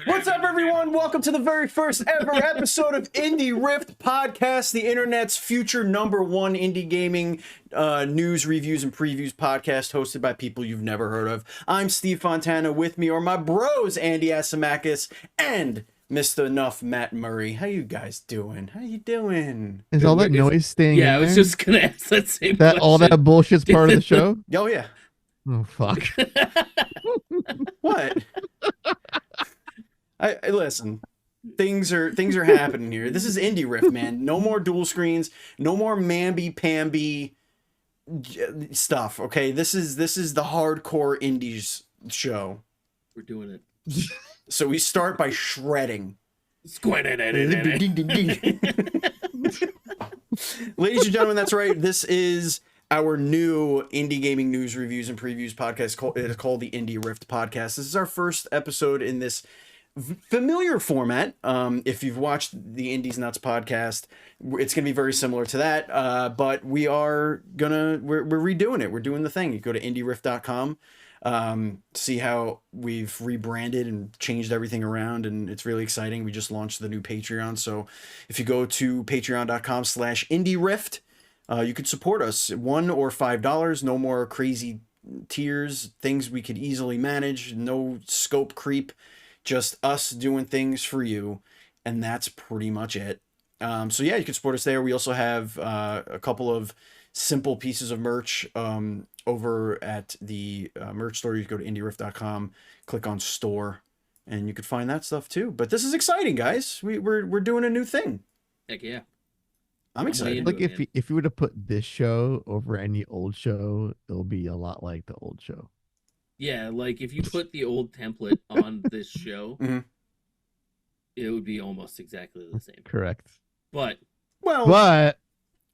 What's up, everyone? Welcome to the very first ever episode of indieRift Podcast, the internet's future #1 indie gaming news, reviews, and previews podcast hosted by people you've never heard of. I'm Steve Fontana. With me are my bros, Andy Asimakis and Mr. Enough Matt Murray. How you guys doing? How you doing? Is all that noise staying in I was there? just gonna ask that same that question. all that bullshit's part of the show? Oh yeah. Oh fuck. What? I listen. Things are happening here. This is indieRift, man. No more dual screens. No more mamby-pamby stuff. Okay, this is the hardcore indies show. We're doing it. So we start by shredding. Ladies Ladies and gentlemen, that's right. This is our new indie gaming news, reviews, and previews podcast. It is called the indieRift Podcast. This is our first episode in this familiar format. If you've watched the Indies Nuts podcast, it's gonna be very similar to that. But we're redoing it. We're doing the thing. You go to indieRift.com, see how we've rebranded and changed everything around, and it's really exciting. We just launched the new Patreon, so if you go to patreon.com/indieRift, you could support us, $1 or $5. No more crazy tiers, things we could easily manage, no scope creep, just us doing things for you, and that's pretty much it. So yeah, you can support us there. We also have a couple of simple pieces of merch over at the merch store. You go to indieRift.com, click on store, and you could find that stuff too. But this is exciting, guys. We're doing a new thing. Heck yeah. I'm excited. Like if you were to put this show over any old show, it'll be a lot like the old show. Yeah, like if you put the old template on this show, it would be almost exactly the same. Correct. But I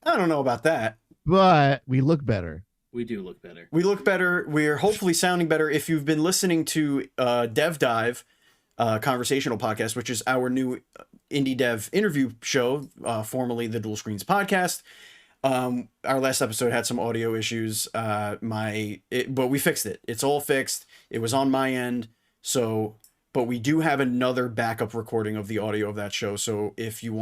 don't know about that. But we look better. We do look better. We look better. We're hopefully sounding better. If you've been listening to Dev Dive, conversational podcast, which is our new indie dev interview show, formerly the Dual Screens Podcast. Our last episode had some audio issues. But we fixed it. It's all fixed. It was on my end. But we do have another backup recording of the audio of that show. So if you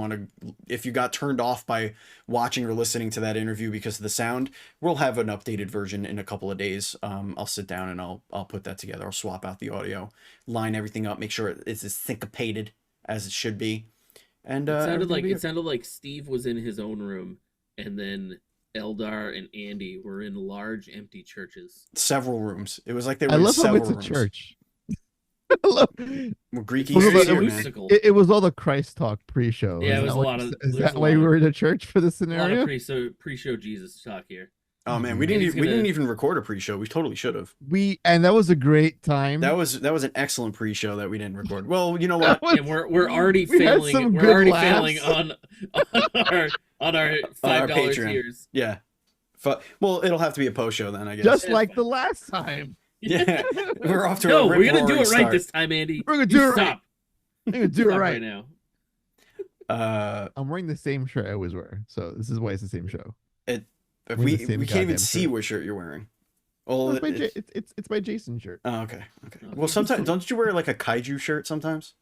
got turned off by watching or listening to that interview because of the sound, we'll have an updated version in a couple of days. I'll sit down and I'll put that together. I'll swap out the audio, line everything up, make sure it's as syncopated as it should be. And it sounded like Steve was in his own room, and then Eldar and Andy were in large empty churches. Several rooms. It was like they were I in love how several it's a rooms. Church. Well, Greeky it was all the Christ talk pre-show. Yeah, it was a lot of. Is that why we were in a church for the scenario? A lot of pre-show Jesus talk here. Oh man, we didn't even record a pre-show. We totally should have. And that was a great time. That was an excellent pre-show that we didn't record. Well, you know what? And we're already failing. We're already failing on our $5 tiers. Yeah. Well, it'll have to be a post show then, I guess. Just like the last time. Yeah, we're off to no. a We're gonna do it start. right this time, Andy. We're gonna do it right. Stop. We're gonna do it right now. I'm wearing the same shirt I always wear, so this is why it's the same show. We can't even see what shirt you're wearing. Well, it's my Jason shirt. Oh, okay. Well, sometimes don't you wear like a kaiju shirt sometimes?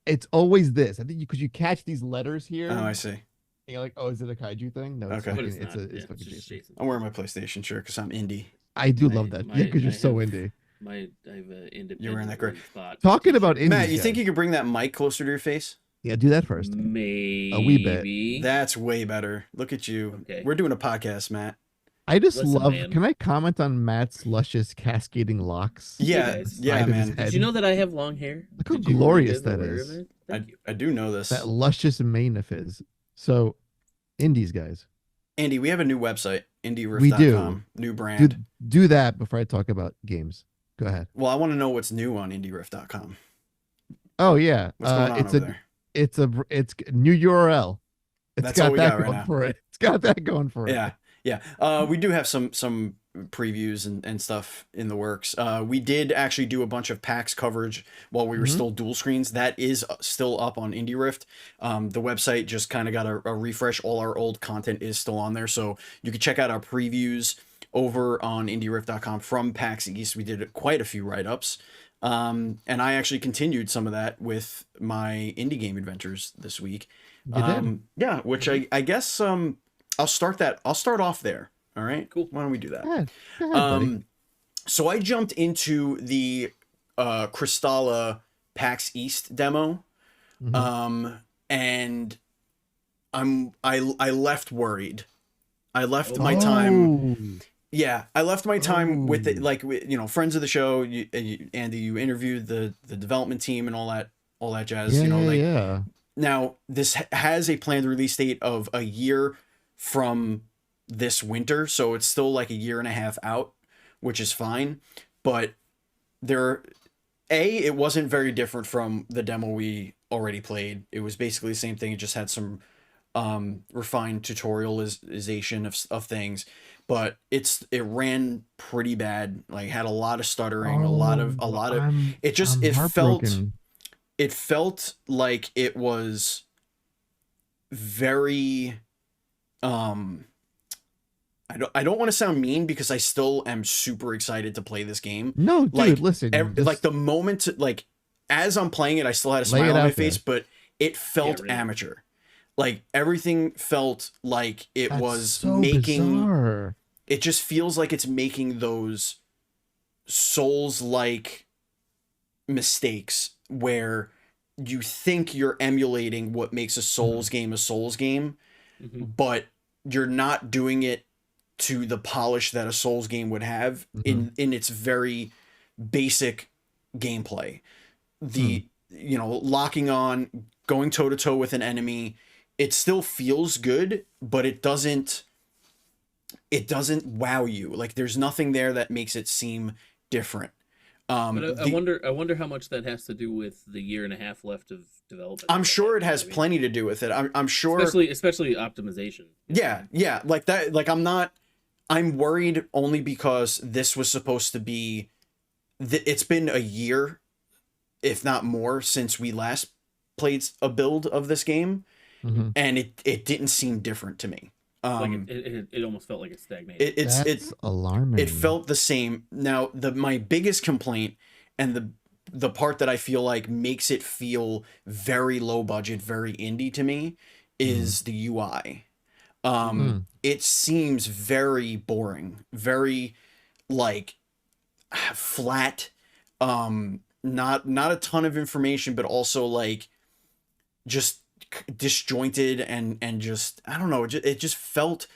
It's always this. I think because you catch these letters here. Oh, I see. And you're like, oh, is it a kaiju thing? No, okay. It's fucking Jason. I'm wearing my PlayStation shirt because I'm indie. I do love that. Yeah, because you're so indie. I have an independent. You're wearing that great. Talking about indie. Matt, you think you could bring that mic closer to your face? Yeah, do that first. Maybe. A wee bit. That's way better. Look at you. Okay. We're doing a podcast, Matt. I just love. Man. Can I comment on Matt's luscious cascading locks? Yeah, man. Did you know that I have long hair? Look how glorious that is. I do know this. That luscious mane of his. So, indies, guys. Andy, we have a new website, indieRift.com. We do. New brand. Do that before I talk about games. Go ahead. Well, I want to know what's new on indieRift.com. Oh yeah, What's going on over there? It's new URL. That's all we got right now. For it. It's got that going for it. Yeah. We do have some previews and stuff in the works. We did actually do a bunch of PAX coverage while we were still dual screens. That is still up on indieRift. The website just kind of got a refresh. All our old content is still on there, so you can check out our previews over on indieRift.com from PAX East. We did quite a few write-ups. And I actually continued some of that with my indie game adventures this week. You did? Yeah, which I guess I'll start off there. All right. Cool. Why don't we do that? Go ahead, buddy. So I jumped into the Crystalla PAX East demo. And I left worried. I left my time. Yeah, I left my time with it, like, friends of the show. Andy, you interviewed the development team and all that jazz. Yeah. Now this has a planned release date of a year from this winter, so it's still like a year and a half out, which is fine. But it wasn't very different from the demo we already played. It was basically the same thing. It just had some refined tutorialization of things, but it ran pretty bad. Like, had a lot of stuttering, a lot of it felt like it was very I don't want to sound mean, because I still am super excited to play this game. No, dude, like, listen. Like, the moment, like, as I'm playing it, I still had a smile on my face, but it felt amateur. Like, everything felt like it was so making bizarre. It just feels like it's making those Souls-like mistakes where you think you're emulating what makes a Souls game a Souls game, but you're not doing it to the polish that a Souls game would have in its very basic gameplay. Locking on, going toe to toe with an enemy, it still feels good, but it doesn't wow you. Like, there's nothing there that makes it seem different. But I wonder how much that has to do with the year and a half left of development. I'm sure it has plenty to do with it. I'm sure, especially optimization. Yeah, like that. Like, I'm worried only because this was supposed to be. It's been a year, if not more, since we last played a build of this game, and it didn't seem different to me. It almost felt like it stagnated. It's alarming. It felt the same. Now, my biggest complaint, and the part that I feel like makes it feel very low budget, very indie to me, is the UI. It seems very boring, very, like, flat, not a ton of information, but also, like, just disjointed and just, I don't know, it just felt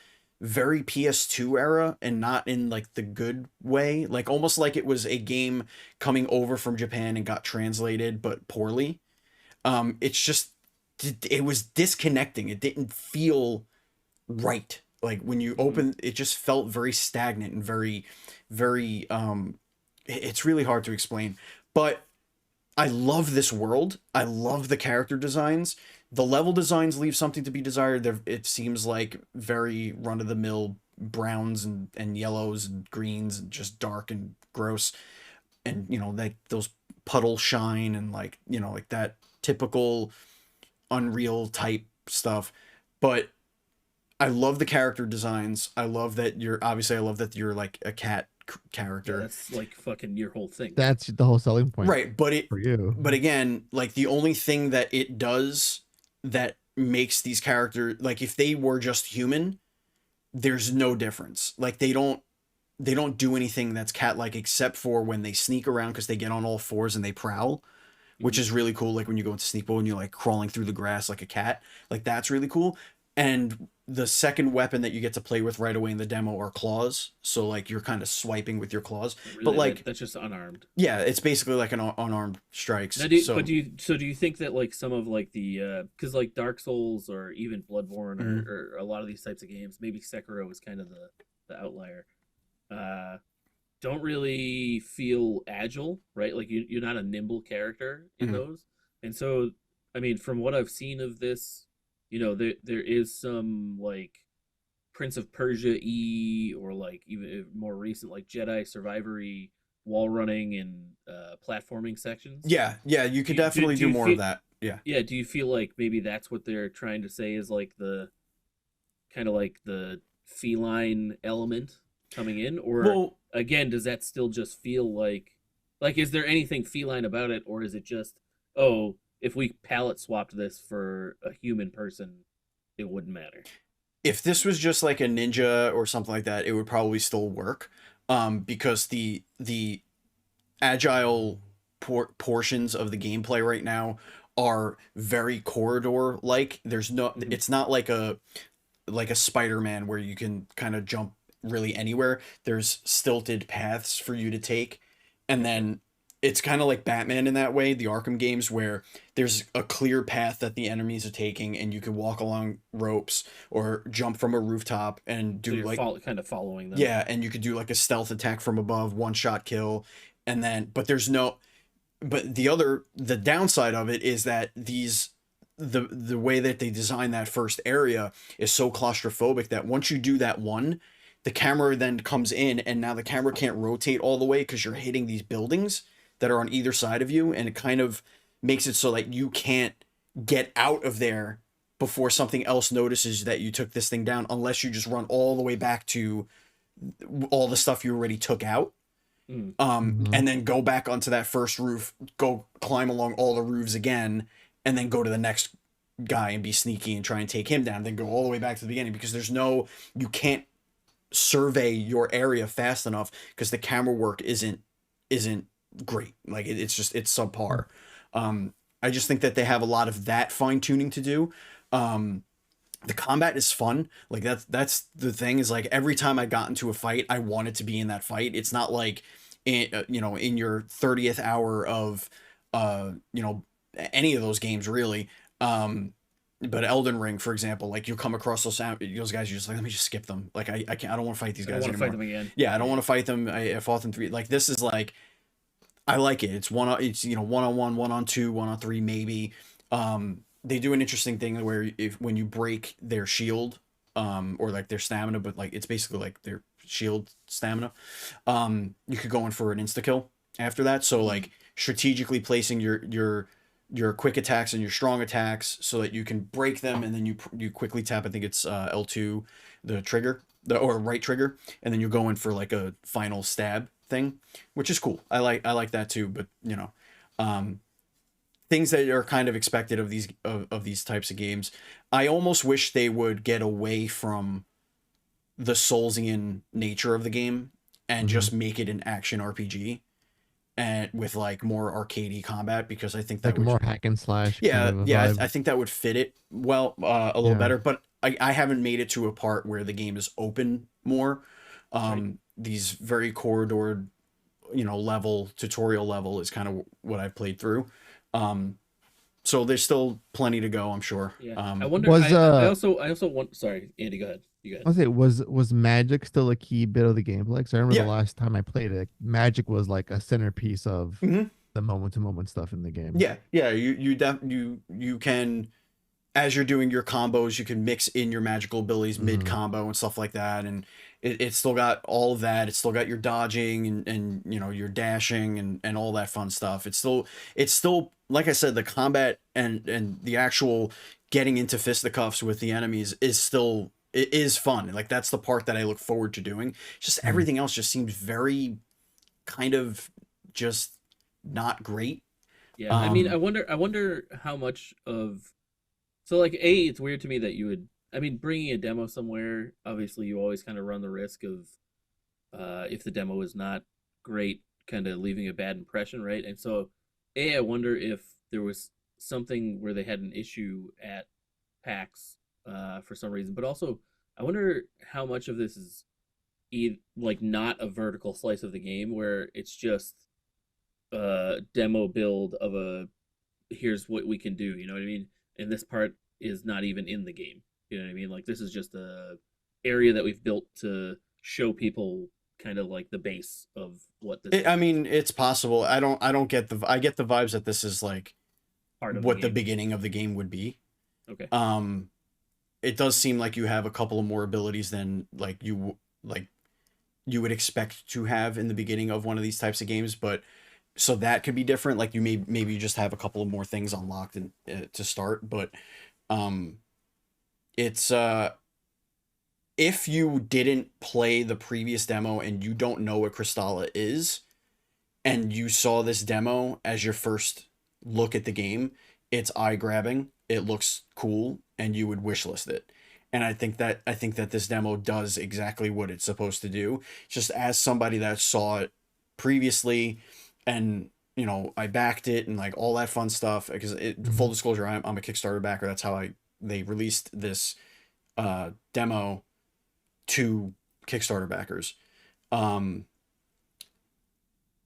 very PS2 era, and not in, like, the good way. Like, almost like it was a game coming over from Japan and got translated, but poorly. It's just, it was disconnecting. It didn't feel right. Like, when you open, it just felt very stagnant and very, very, it's really hard to explain. But I love this world. I love the character designs. The level designs leave something to be desired. It seems like very run-of-the-mill browns and yellows and greens, and just dark and gross. And, like, those puddle shine and, like, like that typical Unreal type stuff. But I love the character designs. I love that you're like a cat character. Yeah, that's like fucking your whole thing. That's the whole selling point, right? For you. But again, like, the only thing that it does that makes these characters, like, if they were just human, there's no difference. Like, they don't do anything that's cat-like, except for when they sneak around, because they get on all fours and they prowl, which is really cool. Like, when you go into sneak mode and you're, like, crawling through the grass like a cat, like, that's really cool. And the second weapon that you get to play with right away in the demo are claws. So, like, you're kind of swiping with your claws. Really, but, like, that's just unarmed. Yeah, it's basically like an unarmed strikes. Now, do you think that, like, some of, like, the because, like, Dark Souls or even Bloodborne or a lot of these types of games, maybe Sekiro is kind of the outlier, don't really feel agile, right? Like, you're not a nimble character in those. And so, I mean, from what I've seen of this, there is some, like, Prince of Persia-y, or, like, even more recent, like, Jedi Survivor-y wall running and platforming sections. Yeah, you could definitely do more of that. Yeah. Do you feel like maybe that's what they're trying to say is, like, the kind of like the feline element coming in, or Well, again, does that still just feel like is there anything feline about it, or is it just, oh, if we palette swapped this for a human person, it wouldn't matter? if this was just like a ninja or something like that, it would probably still work. Because the agile portions of the gameplay right now are very corridor like. There's no, it's not like a Spider-Man where you can kind of jump really anywhere. There's stilted paths for you to take, and then it's kind of like Batman in that way, the Arkham games, where there's a clear path that the enemies are taking, and you can walk along ropes or jump from a rooftop and So do you're like kind of following them. yeah, and you could do like a stealth attack from above, one shot kill, and then but there's no, but the downside of it is that the way that they design that first area is so claustrophobic that once you do that one, the camera then comes in, and now the camera can't rotate all the way because you're hitting these buildings that are on either side of you, and it kind of makes it so that you can't get out of there before something else notices that you took this thing down, unless you just run all the way back to all the stuff you already took out. And then go back onto that first roof, go climb along all the roofs again, and then go to the next guy and be sneaky and try and take him down, then go all the way back to the beginning, because you can't survey your area fast enough because the camera work isn't great. Like it's subpar. I just think that they have a lot of that fine tuning to do. The combat is fun. Like that's the thing, is like every time I got into a fight, I wanted to be in that fight. It's not like in your 30th hour of any of those games really. But Elden Ring, for example, like you'll come across those guys, you're just like, let me just skip them. Like I can't, I don't want to fight these guys I don't want to anymore. fight them again. Yeah, I don't want to fight them. I fought them 3. Like this is like, I like it. It's one on 1-on-1, 1-on-2, 1-on-3 maybe. They do an interesting thing where when you break their shield, or like their stamina, but like it's basically like their shield stamina, you could go in for an insta kill after that. So like strategically placing your quick attacks and your strong attacks so that you can break them, and then you quickly tap, I think it's L2, the trigger, or right trigger, and then you go in for like a final stab thing, which is cool. I like that too. But things that are kind of expected of these types of games. I almost wish they would get away from the Soulsian nature of the game and just make it an action RPG, and with like more arcadey combat, because I think that Like would more hack and slash. yeah, kind of a yeah, vibe. I think that would fit it well, a little better. But I haven't made it to a part where the game is open more. These very corridored, level, tutorial level is kind of what I've played through. So there's still plenty to go, I'm sure. Yeah. I wonder. Was, I also want. Sorry, Andy, go ahead. You go I'll ahead. say, was magic still a key bit of the gameplay? Because I remember Yeah. the last time I played it, magic was like a centerpiece of Mhm. the moment to moment stuff in the game. Yeah, yeah. You can, as you're doing your combos, you can mix in your magical abilities mid combo and stuff like that, and it's still got all of that. It's still got your dodging and your dashing and all that fun stuff. It's still like I said, the combat and the actual getting into fisticuffs with the enemies is fun. Like that's the part that I look forward to doing. Just everything else just seems very kind of just not great. Yeah, I mean, I wonder how much of. So like, it's weird to me that you would. I mean, bringing a demo somewhere, obviously, you always kind of run the risk of, if the demo is not great, kind of leaving a bad impression, right? And so, I wonder if there was something where they had an issue at PAX, for some reason, but also, I wonder how much of this is, like not a vertical slice of the game, where it's just a demo build of here's what we can do. You know what I mean? And this part is not even in the game. You know what I mean? Like this is just a area that we've built to show people kind of like the base of what this. I mean, it's possible. I get I get the vibes that this is like part of what the beginning of the game would be. Okay. It does seem like you have a couple of more abilities than you would expect to have in the beginning of one of these types of games, but so that could be different. Like you maybe you just have a couple of more things unlocked to start, but it if you didn't play the previous demo and you don't know what Crystalla is, and you saw this demo as your first look at the game, it's eye-grabbing, it looks cool, and you would wishlist it. And I think that this demo does exactly what it's supposed to do. Just as somebody that saw it previously, and you know, I backed it and like all that fun stuff, because full disclosure, I'm a Kickstarter backer. That's how they released this demo to Kickstarter backers.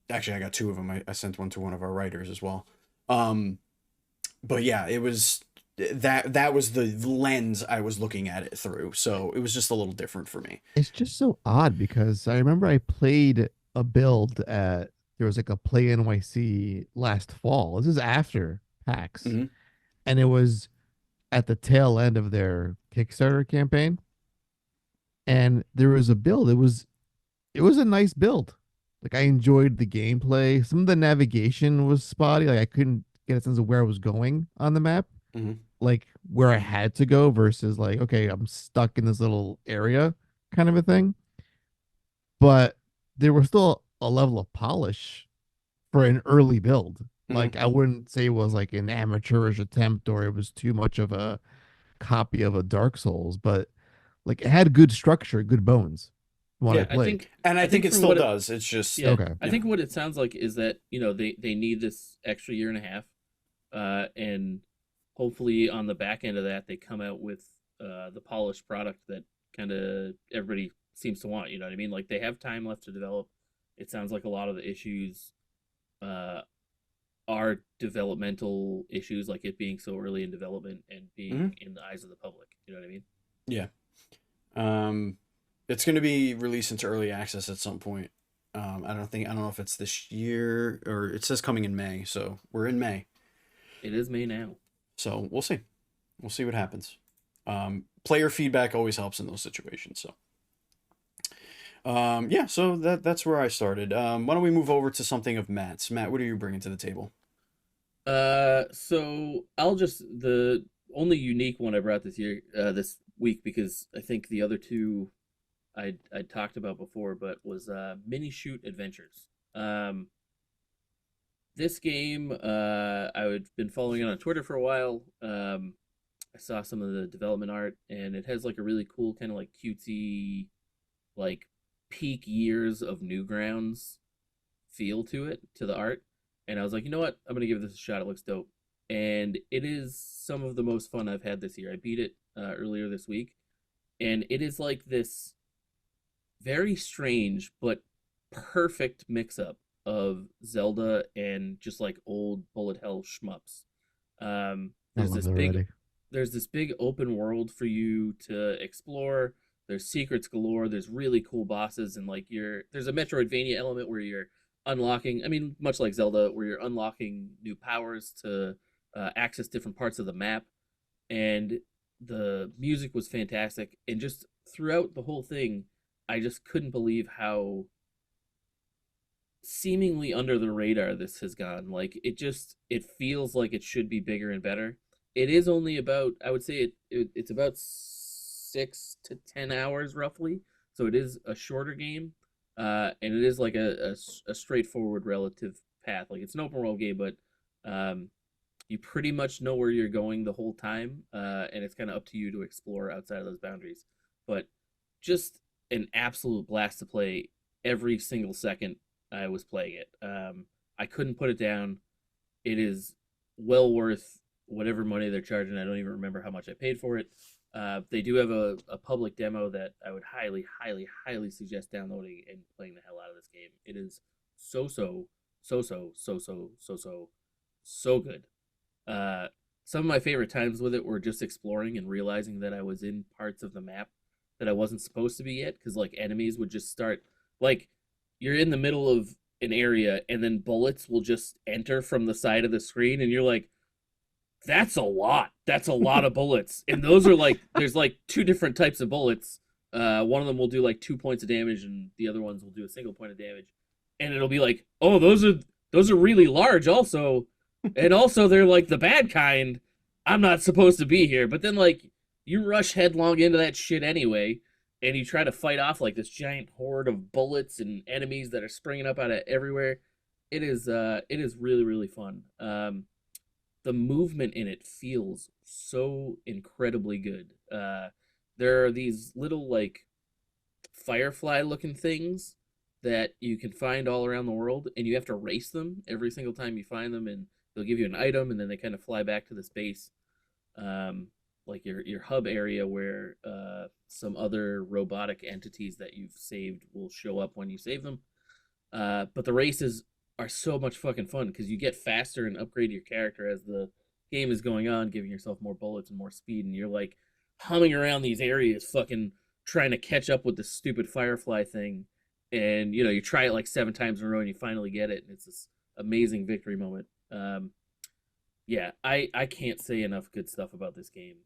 Actually, I got 2 of them. I sent one to one of our writers as well. But yeah, it was that was the lens I was looking at it through. So it was just a little different for me. It's just so odd because I remember I played a build at, there was like a Play NYC last fall. This is after PAX. Mhm. And it was at the tail end of their Kickstarter campaign. And there was a build. It was a nice build. Like I enjoyed the gameplay. Some of the navigation was spotty. Like I couldn't get a sense of where I was going on the map. Mhm. Like where I had to go versus like, okay, I'm stuck in this little area kind of a thing. But there was still a level of polish for an early build. Like I wouldn't say it was like an amateurish attempt or it was too much of a copy of a Dark Souls, but like it had good structure, good bones when I played. I think it still does. It's just okay. I think what it sounds like is that, you know, they need this extra year and a half, and hopefully on the back end of that they come out with the polished product that kind of everybody seems to want. You know what I mean? Like they have time left to develop. It sounds like a lot of the issues are developmental issues, like it being so early in development and being in the eyes of the public. You know what I mean? Yeah. It's going to be released into early access at some point. I don't know if it's this year, or it says coming in May. So we're in May. It is May now. So we'll see. We'll see what happens. Player feedback always helps in those situations. So, yeah, so that's where I started. Why don't we move over to something of Matt's? Matt, what are you bringing to the table? So the only unique one I brought this this week, because I think the other 2 I talked about before, but was Minishoot Adventures. This game, I've been following it on Twitter for a while. I saw some of the development art, and it has like a really cool kind of like cutesy, like peak years of Newgrounds feel to it, to the art. And I was like, you know what? I'm going to give this a shot. It looks dope. And it is some of the most fun I've had this year. I beat it earlier this week. And it is like this very strange but perfect mix-up of Zelda and just like old bullet hell shmups. There's this big open world for you to explore. There's secrets galore. There's really cool bosses, and like there's a Metroidvania element where you're unlocking. I mean, much like Zelda, where you're unlocking new powers to access different parts of the map. And the music was fantastic, and just throughout the whole thing, I just couldn't believe how seemingly under the radar this has gone. Like it feels like it should be bigger and better. It is only about, I would say it's about 6 to 10 hours roughly, so it is a shorter game, and it is like a straightforward relative path. Like it's an open world game, but you pretty much know where you're going the whole time, and it's kind of up to you to explore outside of those boundaries. But just an absolute blast to play every single second I was playing it. I couldn't put it down. It is well worth whatever money they're charging. I don't even remember how much I paid for it. They do have a public demo that I would highly, highly, highly suggest downloading and playing the hell out of this game. It is so good. Some of my favorite times with it were just exploring and realizing that I was in parts of the map that I wasn't supposed to be yet, because like enemies would just start, like you're in the middle of an area and then bullets will just enter from the side of the screen, and you're like, that's a lot of bullets. And those are like, there's like 2 different types of bullets. One of them will do like 2 points of damage, and the other ones will do a single point of damage. And it'll be like, oh, those are really large also. And also they're like the bad kind. I'm not supposed to be here. But then like you rush headlong into that shit anyway. and you try to fight off like this giant horde of bullets and enemies that are springing up out of everywhere. It is really really fun. The movement in it feels so incredibly good. There are these little like firefly looking things that you can find all around the world, and you have to race them every single time you find them, and they'll give you an item, and then they kind of fly back to this base, like your hub area where some other robotic entities that you've saved will show up when you save them. But the races are so much fucking fun because you get faster and upgrade your character as the game is going on, giving yourself more bullets and more speed, and you're like humming around these areas, fucking trying to catch up with this stupid firefly thing. And you try it like 7 times in a row, and you finally get it, and it's this amazing victory moment. Yeah, I can't say enough good stuff about this game.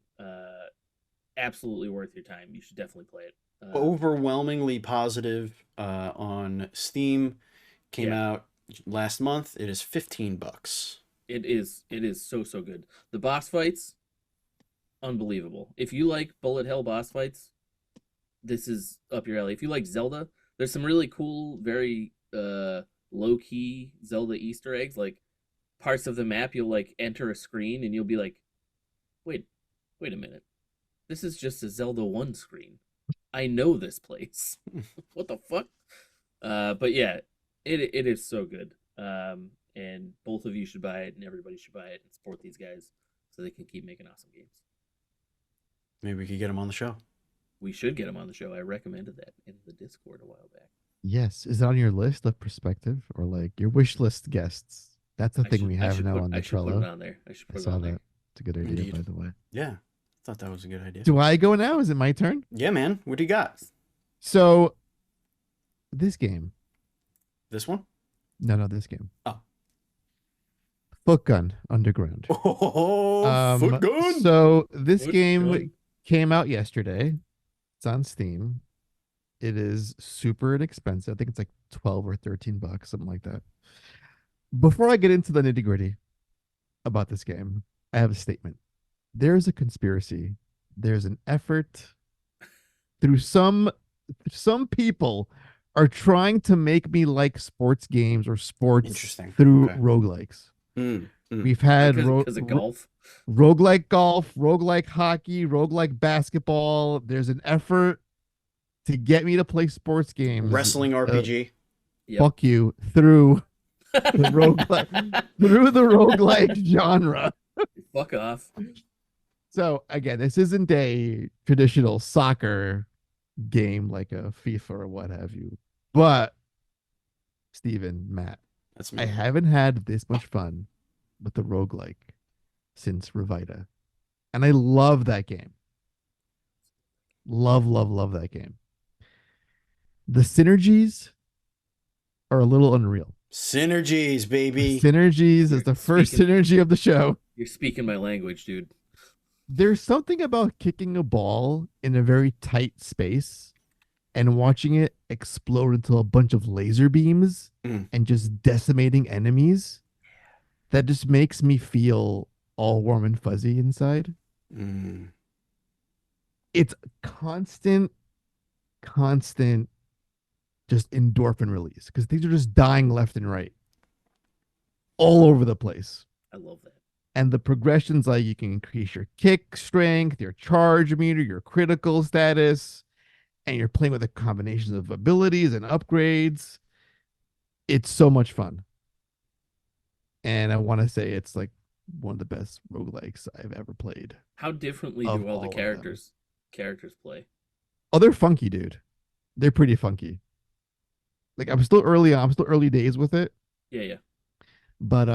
Absolutely worth your time. You should definitely play it. Overwhelmingly positive on Steam. Came out last month. It is $15. It is so good. The boss fights, unbelievable. If you like bullet hell boss fights, this is up your alley. If you like Zelda, there's some really cool, very low key Zelda Easter eggs. Like parts of the map, you'll like enter a screen and you'll be like, wait a minute, this is just a Zelda 1 screen. I know this place. What the fuck? But yeah, it is so good. And both of you should buy it, and everybody should buy it and support these guys so they can keep making awesome games. Maybe we could get them on the show. We should get them on the show. I recommended that in the Discord a while back. Yes. Is it on your list of perspective or like your wish list guests? That's the thing we have now on the Trello. Put it on there. I should put it on there. It's a good idea, Indeed. by the way. Yeah, thought that was a good idea. Do I go now? Is it my turn? Yeah, man. What do you got? So, this game. This one? No, this game. Oh. Foot Gun Underground. Oh, Foot Gun! So, this game came out yesterday. It's on Steam. It is super inexpensive. I think it's like 12 or 13 bucks, something like that. Before I get into the nitty-gritty about this game, I have a statement. There's a conspiracy. There's an effort through some people are trying to make me like sports games or sports through roguelikes. We've had because of golf. Roguelike golf, roguelike hockey, roguelike basketball. There's an effort to get me to play sports games. Wrestling RPG. Fuck you. Through the roguelike genre. Fuck off. So again, this isn't a traditional soccer game like a FIFA or what have you. But Steven, Matt, that's me. I haven't had this much fun with the roguelike since Revita. And I love that game. Love that game. The synergies are a little unreal. Synergies, baby. Synergies is the first synergy of the show. You're speaking my language, dude. There's something about kicking a ball in a very tight space and watching it explode into a bunch of laser beams and just decimating enemies that just makes me feel all warm and fuzzy inside. It's constant just endorphin release because things are just dying left and right all over the place. I love that. And the progressions, like you can increase your kick strength, your charge meter, your critical status, and you're playing with a combination of abilities and upgrades. It's so much fun. And I want to say it's like one of the best roguelikes I've ever played. How differently do all the characters play? Oh, they're funky, dude. They're pretty funky. Like I'm still early days with it. Yeah. But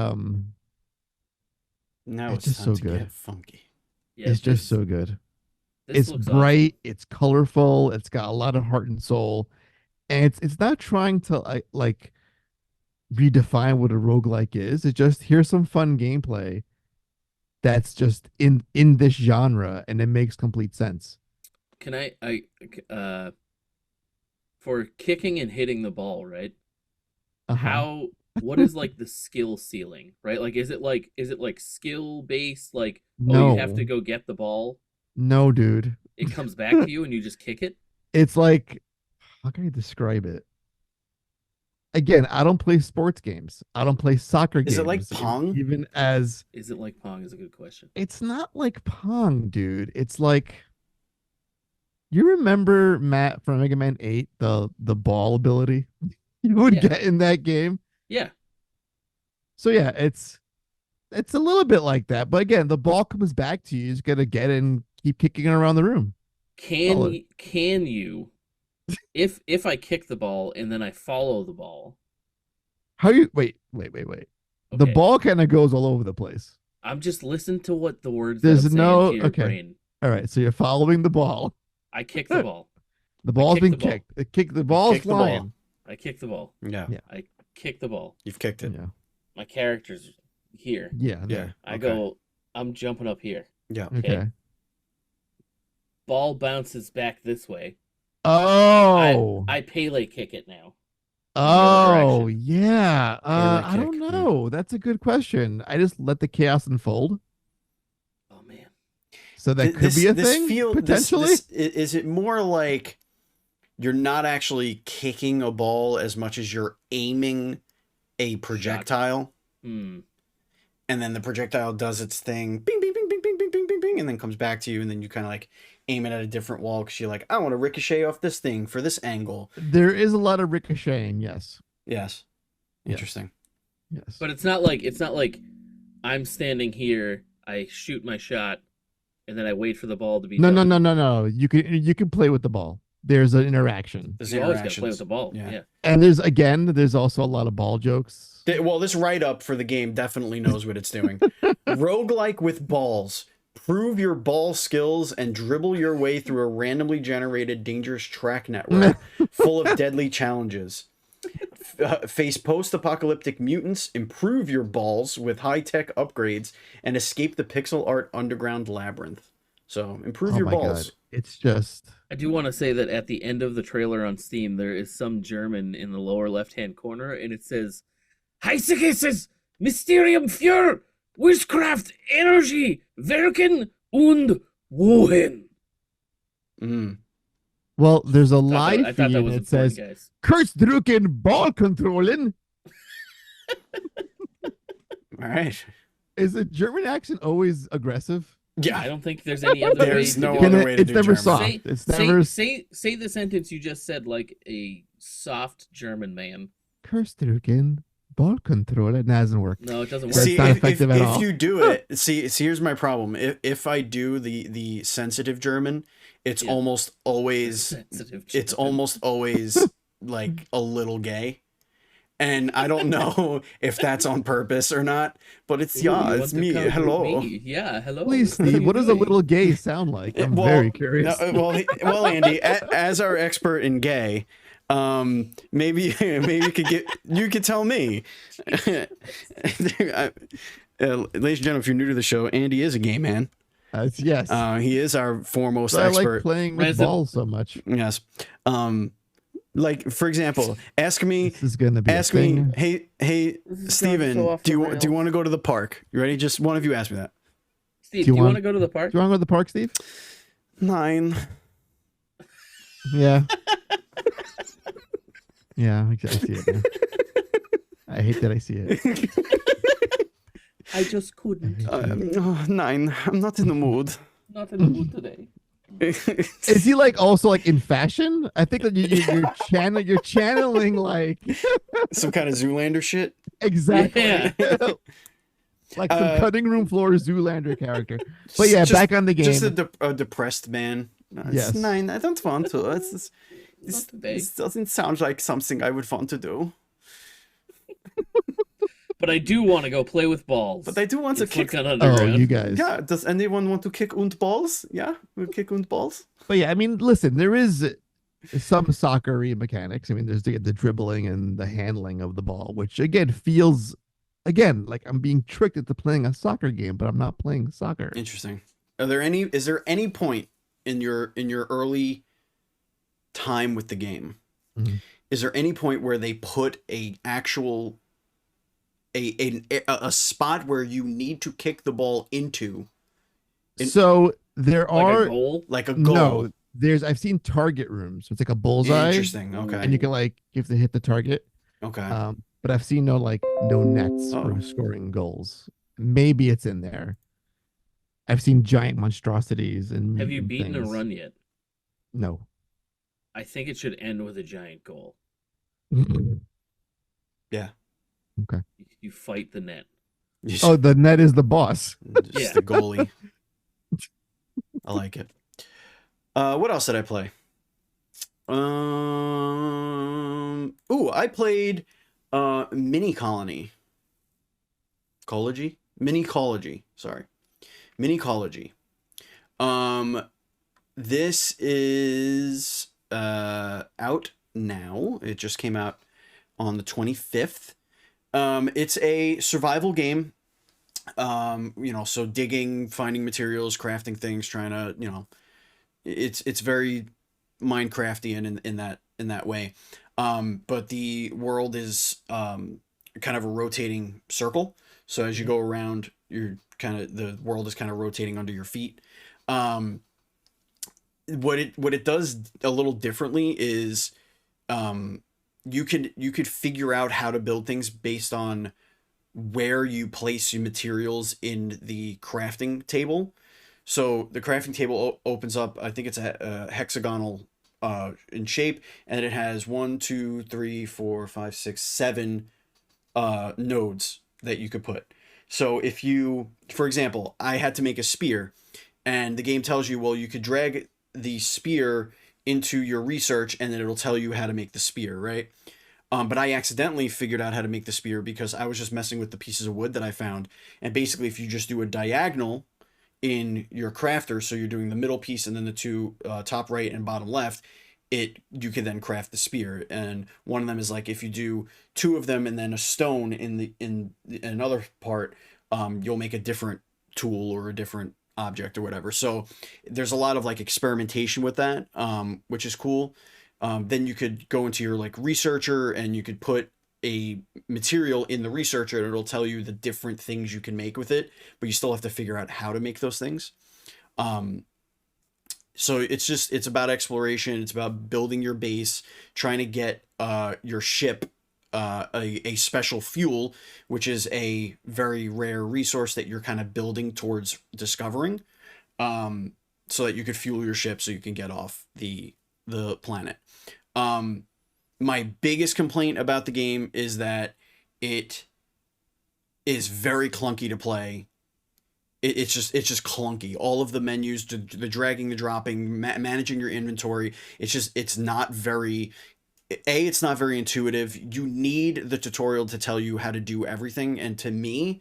now it's just so good. Get funky. Yeah, it's just so good. It's bright, awesome. It's colorful, it's got a lot of heart and soul. And it's not trying to like redefine what a roguelike is. It's just here's some fun gameplay that's just in this genre and it makes complete sense. Can I for kicking and hitting the ball, right? What is like the skill ceiling, right? Like is it like skill based, like no. You have to go get the ball? No, dude. It comes back to you and you just kick it? It's like, how can I describe it? Again, I don't play sports games. I don't play soccer games. Is it like Pong? Even as Is it like Pong? Is a good question. it's not like Pong, dude. It's like you remember Matt from Mega Man 8, the ball ability you would Yeah. get in that game. Yeah. So yeah, it's a little bit like that. But again, the ball comes back to you. You just gotta get it and keep kicking it around the room. Solid. Can you if I kick the ball and then I follow the ball? How you wait. The Okay. ball kind of goes all over the place. I'm just listening to what the words There's that I'm no- saying to your okay. brain. All right, so you're following the ball. I kick the ball. The ball's kick been the ball. kicked. The ball's kick the ball. flying. I kick the ball. Yeah. Yeah. I kick the ball. You've kicked it. Yeah. My character's here. Yeah. Yeah. I Okay. go, I'm jumping up here. Yeah. Okay. Ball bounces back this way. Oh. I Pele kick it now. Oh, direction. yeah. Pele I don't kick. know. That's a good question. I just let the chaos unfold. Oh man. So that could be a thing potentially. Is it more like you're not actually kicking a ball as much as you're aiming a projectile, Hmm. and then the projectile does its thing, bing, bing, bing, bing, bing, bing, bing, bing, bing, and then comes back to you, and then you kind of like aim it at a different wall because you're like, I want to ricochet off this thing for this angle. There is a lot of ricocheting. Yes. Yes. Yeah. Interesting. Yes. But it's not like I'm standing here, I shoot my shot, and then I wait for the ball to be No. done. You can play with the ball. There's an interaction. There's You always gotta play interactions. with the ball. Yeah. Yeah. And there's also a lot of ball jokes. Well, this write-up for the game definitely knows what it's doing. Roguelike with balls. Prove your ball skills and dribble your way through a randomly generated dangerous track network full of deadly challenges. Face post-apocalyptic mutants, improve your balls with high-tech upgrades, and escape the pixel art underground labyrinth. So, improve your balls. God. It's just I do want to say that at the end of the trailer on Steam, there is some German in the lower left-hand corner, and it says, Heißiges Mysterium für Witchcraft Energy Werken und Wohin. Mm. well, there's a live I thought feed that and was it important, says guys. Kurzdrucken ball controlling. All right. Is a German accent always aggressive? Yeah. I don't think there's any other way There's to no do Can other it. way to it's do never German. soft. Say, It's say, never say the sentence you just said like a soft German man. Kurzdrucken ball control. It doesn't work. No, it doesn't work. That's See, not if effective at all. you do it, see, here's my problem. If I do the sensitive German, it's Yeah. almost always Sensitive it's German. almost always like a little gay. And I don't know if that's on purpose or not, but it's Ooh, you it's want to me. come with Hello. me? Yeah, hello. Please, What are Steve, you what does a doing? little gay sound like? I'm Well, very curious. no, well, Andy, as our expert in gay, maybe you could tell me. Ladies and gentlemen, if you're new to the show, Andy is a gay man. Yes. He is our foremost But I like expert. playing with Resident- balls so much. Yes. Like for example, ask me, This is gonna be a ask me, thing. hey, This is Steven, going so off do the you rails. want to go to the park? You ready? Just one of you ask me that. Steve, Do do you you want want- to go to the park? Do you want to go to the park, Steve? 9. Yeah. Yeah, I see it. Now. I hate that I see it. I just couldn't. 9. I'm not in the mood. Not in the mood today. Is he like also like in fashion? I think that you're channeling like Some kind of Zoolander shit. exactly Yeah. like some cutting room floor Zoolander character. But yeah, Just- back on the game. Just a depressed man. It's Yes. 9. I don't want to. Not today. This doesn't sound like something I would want to do. But I do want to go play with balls. But I do want to in kick. Flick on Oh, Underground. you guys. Yeah. Does anyone want to kick und balls? Yeah, we'll kick und balls. But yeah, I mean, listen, there is some soccery mechanics. I mean, there's the dribbling and the handling of the ball, which again feels like I'm being tricked into playing a soccer game, but I'm not playing soccer. Interesting. Is there any point in your early time with the game? Mhm. Is there any point where they put a actual a spot where you need to kick the ball into So there Like are a goal. like a goal? no, I've seen target rooms. So it's like a bullseye, Interesting. Okay. and you can like you have to hit the target. Okay. But I've seen no nets Oh. for scoring goals. Maybe it's in there. I've seen giant monstrosities and Have you mutant beaten a things. run yet? No. I think it should end with a giant goal. Yeah. Okay. You fight the net. Oh, the net is the boss. Just Yeah. the goalie. I like it. What else did I play? I played Minicology. Minicology. Sorry. Minicology. This is out now. It just came out on the 25th. It's a survival game. So digging, finding materials, crafting things, trying to, it's very Minecraftian in that way. But the world is kind of a rotating circle. So as you go around, the world is kind of rotating under your feet. What it does a little differently is you could figure out how to build things based on where you place your materials in the crafting table. So the crafting table opens up, I think it's a hexagonal in shape, and it has 1, 2, 3, 4, 5, 6, 7 nodes that you could put. So if you, for example, I had to make a spear, and the game tells you, well, you could drag the spear into your research, and then it'll tell you how to make the spear, right? But I accidentally figured out how to make the spear because I was just messing with the pieces of wood that I found. And basically, if you just do a diagonal in your crafter, so you're doing the middle piece and then the two top right and bottom left, you can then craft the spear. And one of them is like if you do 2 of them and then a stone in another part, you'll make a different tool or a different object or whatever. So there's a lot of like experimentation with that, which is cool. Then you could go into your like researcher and you could put a material in the researcher and it'll tell you the different things you can make with it, but you still have to figure out how to make those things. So it's about exploration. It's about building your base, trying to get your ship a special fuel, which is a very rare resource that you're kind of building towards discovering, so that you could fuel your ship so you can get off the planet. My biggest complaint about the game is that it is very clunky to play. It's just clunky. All of the menus, the dragging, the dropping, managing your inventory. It's not very intuitive. You need the tutorial to tell you how to do everything. And to me,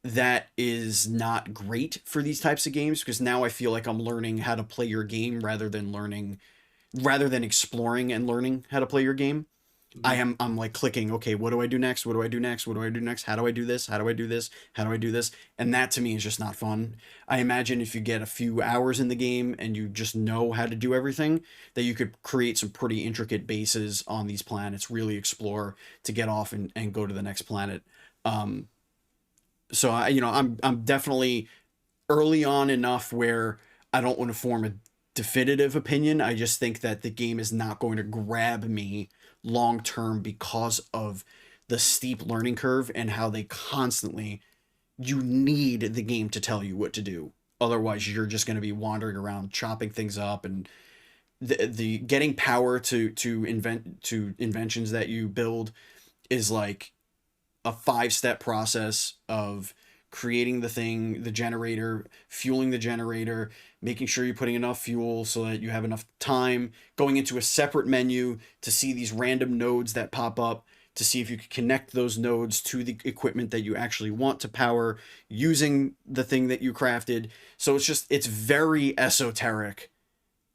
that is not great for these types of games because now I feel like I'm learning how to play your game rather than exploring and learning how to play your game. I'm like clicking, okay, what do I do next? What do I do next? What do I do next? How do I do this? How do I do this? How do I do this? And that to me is just not fun. I imagine if you get a few hours in the game and you just know how to do everything, that you could create some pretty intricate bases on these planets, really explore to get off and go to the next planet. So I'm definitely early on enough where I don't want to form a definitive opinion. I just think that the game is not going to grab me long term because of the steep learning curve and how they constantly, you need the game to tell you what to do. Otherwise you're just going to be wandering around chopping things up, and the getting power to inventions that you build is like a 5-step process of creating the generator, fueling the generator, making sure you're putting enough fuel so that you have enough time, going into a separate menu to see these random nodes that pop up, to see if you can connect those nodes to the equipment that you actually want to power using the thing that you crafted. So it's very esoteric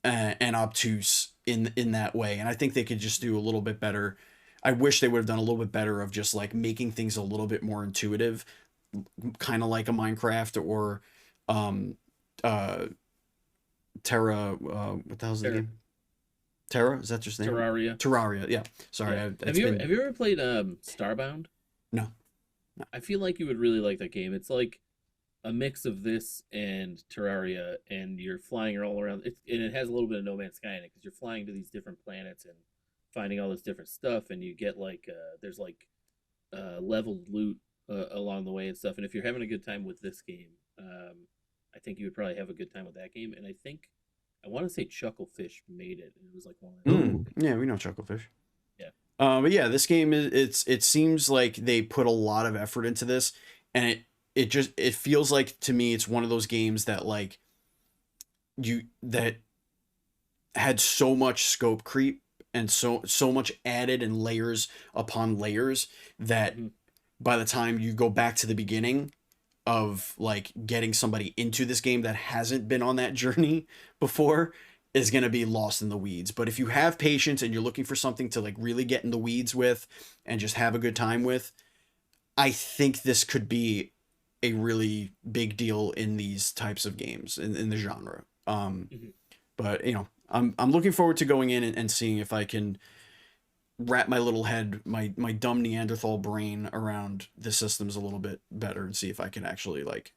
and obtuse in that way. And I think they could just do a little bit better. I wish they would have done a little bit better of just like making things a little bit more intuitive, kind of like a Minecraft or Terra. What the hell's the game? Terra? Is that just name? Terraria. Yeah. Sorry. Yeah. Have you ever played Starbound? No. I feel like you would really like that game. It's like a mix of this and Terraria, and you're flying all around. And it has a little bit of No Man's Sky in it because you're flying to these different planets and finding all this different stuff, and you get like there's like leveled loot along the way and stuff. And if you're having a good time with this game, I think you would probably have a good time with that game. And I want to say Chucklefish made it, and it was like one of the Yeah, we know Chucklefish. Yeah. But yeah, this game it seems like they put a lot of effort into this, and it feels like to me it's one of those games that like that had so much scope creep and so much added and layers upon layers that by the time you go back to the beginning of like getting somebody into this game that hasn't been on that journey before is going to be lost in the weeds. But if you have patience and you're looking for something to like really get in the weeds with and just have a good time with, I think this could be a really big deal in these types of games in the genre. But you know, I'm looking forward to going in and seeing if I can wrap my little head, my dumb Neanderthal brain around the systems a little bit better and see if I can actually like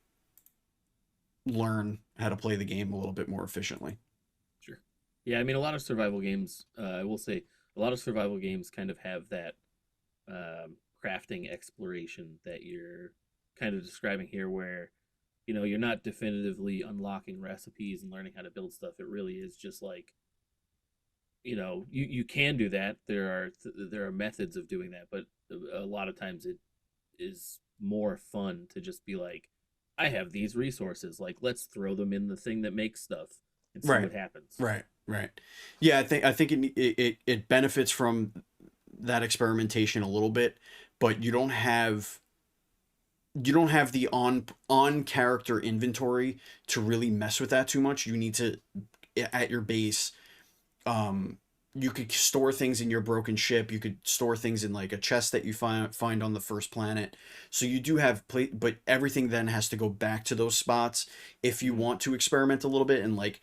learn how to play the game a little bit more efficiently. Sure. Yeah, I mean, a lot of survival games, I will say, a lot of survival games kind of have that crafting exploration that you're kind of describing here, where, you know, you're not definitively unlocking recipes and learning how to build stuff. It really is just like, you know, you can do that. There are methods of doing that, but a lot of times it is more fun to just be like, I have these resources, like let's throw them in the thing that makes stuff and see what happens. Right. Yeah, I think it benefits from that experimentation a little bit, but you don't have the on character inventory to really mess with that too much. You need to, at your base, you could store things in your broken ship. You could store things in like a chest that you find on the first planet. So you do have but everything then has to go back to those spots if you want to experiment a little bit. And like,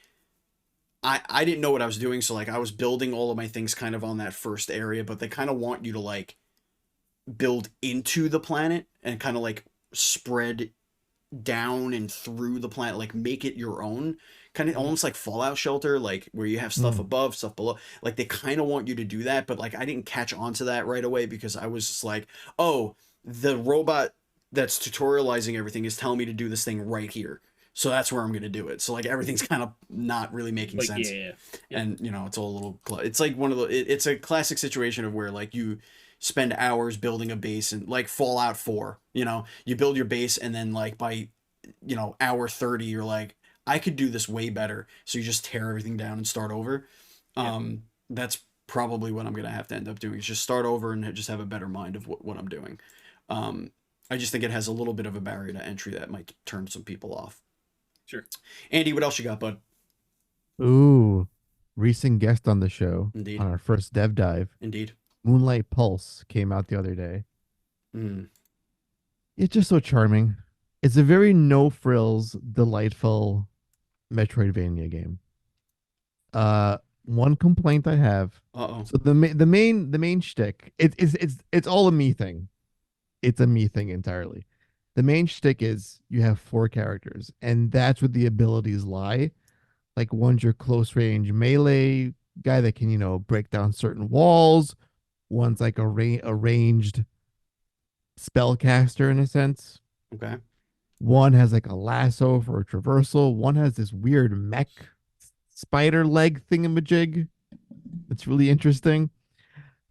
I didn't know what I was doing. So like I was building all of my things kind of on that first area, but they kind of want you to like build into the planet and kind of like spread down and through the planet, like make it your own, kind of almost like Fallout Shelter, like where you have stuff above, stuff below. Like they kind of want you to do that, but like I didn't catch on to that right away because I was just like, oh, the robot that's tutorializing everything is telling me to do this thing right here, so that's where I'm going to do it. So like everything's kind of not really making sense. Yeah. And you know, it's all a little it's like one of the it's a classic situation of where like you spend hours building a base, and like Fallout 4, you know, you build your base and then like by, you know, hour 30 you're like, I could do this way better, so you just tear everything down and start over. That's probably what I'm gonna have to end up doing, is just start over and just have a better mind of what I'm doing. I just think it has a little bit of a barrier to entry that might turn some people off. Sure. Andy, what else you got, bud? Ooh, recent guest on the show. Indeed. On our first dev dive. Indeed. Moonlight Pulse came out the other day. Mm. It's just so charming. It's a very no frills, delightful Metroidvania game. One complaint I have. So the main shtick, it's all a me thing. It's a me thing entirely. The main shtick is you have 4 characters, and that's where the abilities lie. Like one's your close range melee guy that can, you know, break down certain walls. One's like a ranged spellcaster in a sense. Okay. One has like a lasso for a traversal. One has this weird mech spider leg thingamajig. It's really interesting.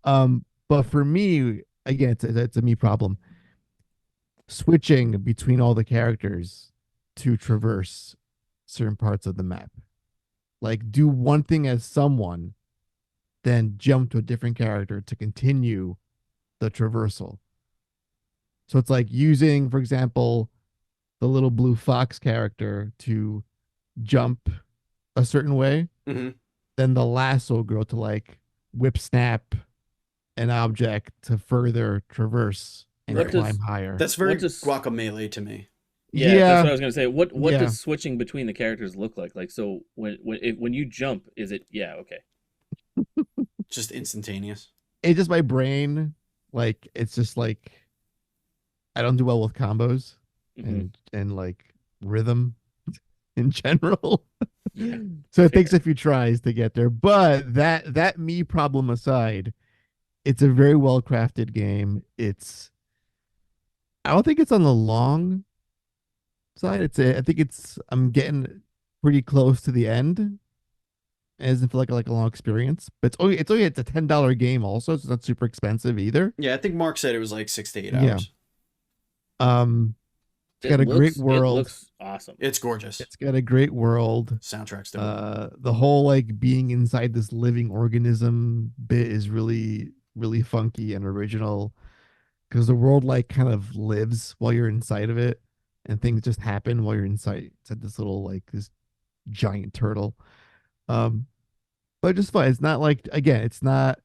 But for me, again, it's a me problem. Switching between all the characters to traverse certain parts of the map. Like do one thing as someone, then jump to a different character to continue the traversal. So it's like using, for example, the little blue fox character to jump a certain way, then the lasso girl to like whip snap an object to further traverse and climb higher. That's very Guacamelee to me. Yeah, that's what I was gonna say. What does switching between the characters look like? Like, so when you jump, is it okay? Just instantaneous. It's just my brain. Like it's just like I don't do well with combos, and like rhythm in general. Yeah, So it fair. takes a few tries to get there. But that me problem aside, it's a very well crafted game. I don't think it's on the long side. I think I'm getting pretty close to the end. It doesn't feel like a long experience. But it's a $10 game also, so it's not super expensive either. Yeah, I think Mark said it was like 6 to 8 Yeah. hours. It's got a great It world. looks awesome. It's gorgeous. It's got a great world. Soundtrack's dope. The whole like being inside this living organism bit is really, really funky and original because the world like kind of lives while you're inside of it and things just happen while you're inside this little like this giant turtle. Um, but just fun. It's not like again, it's not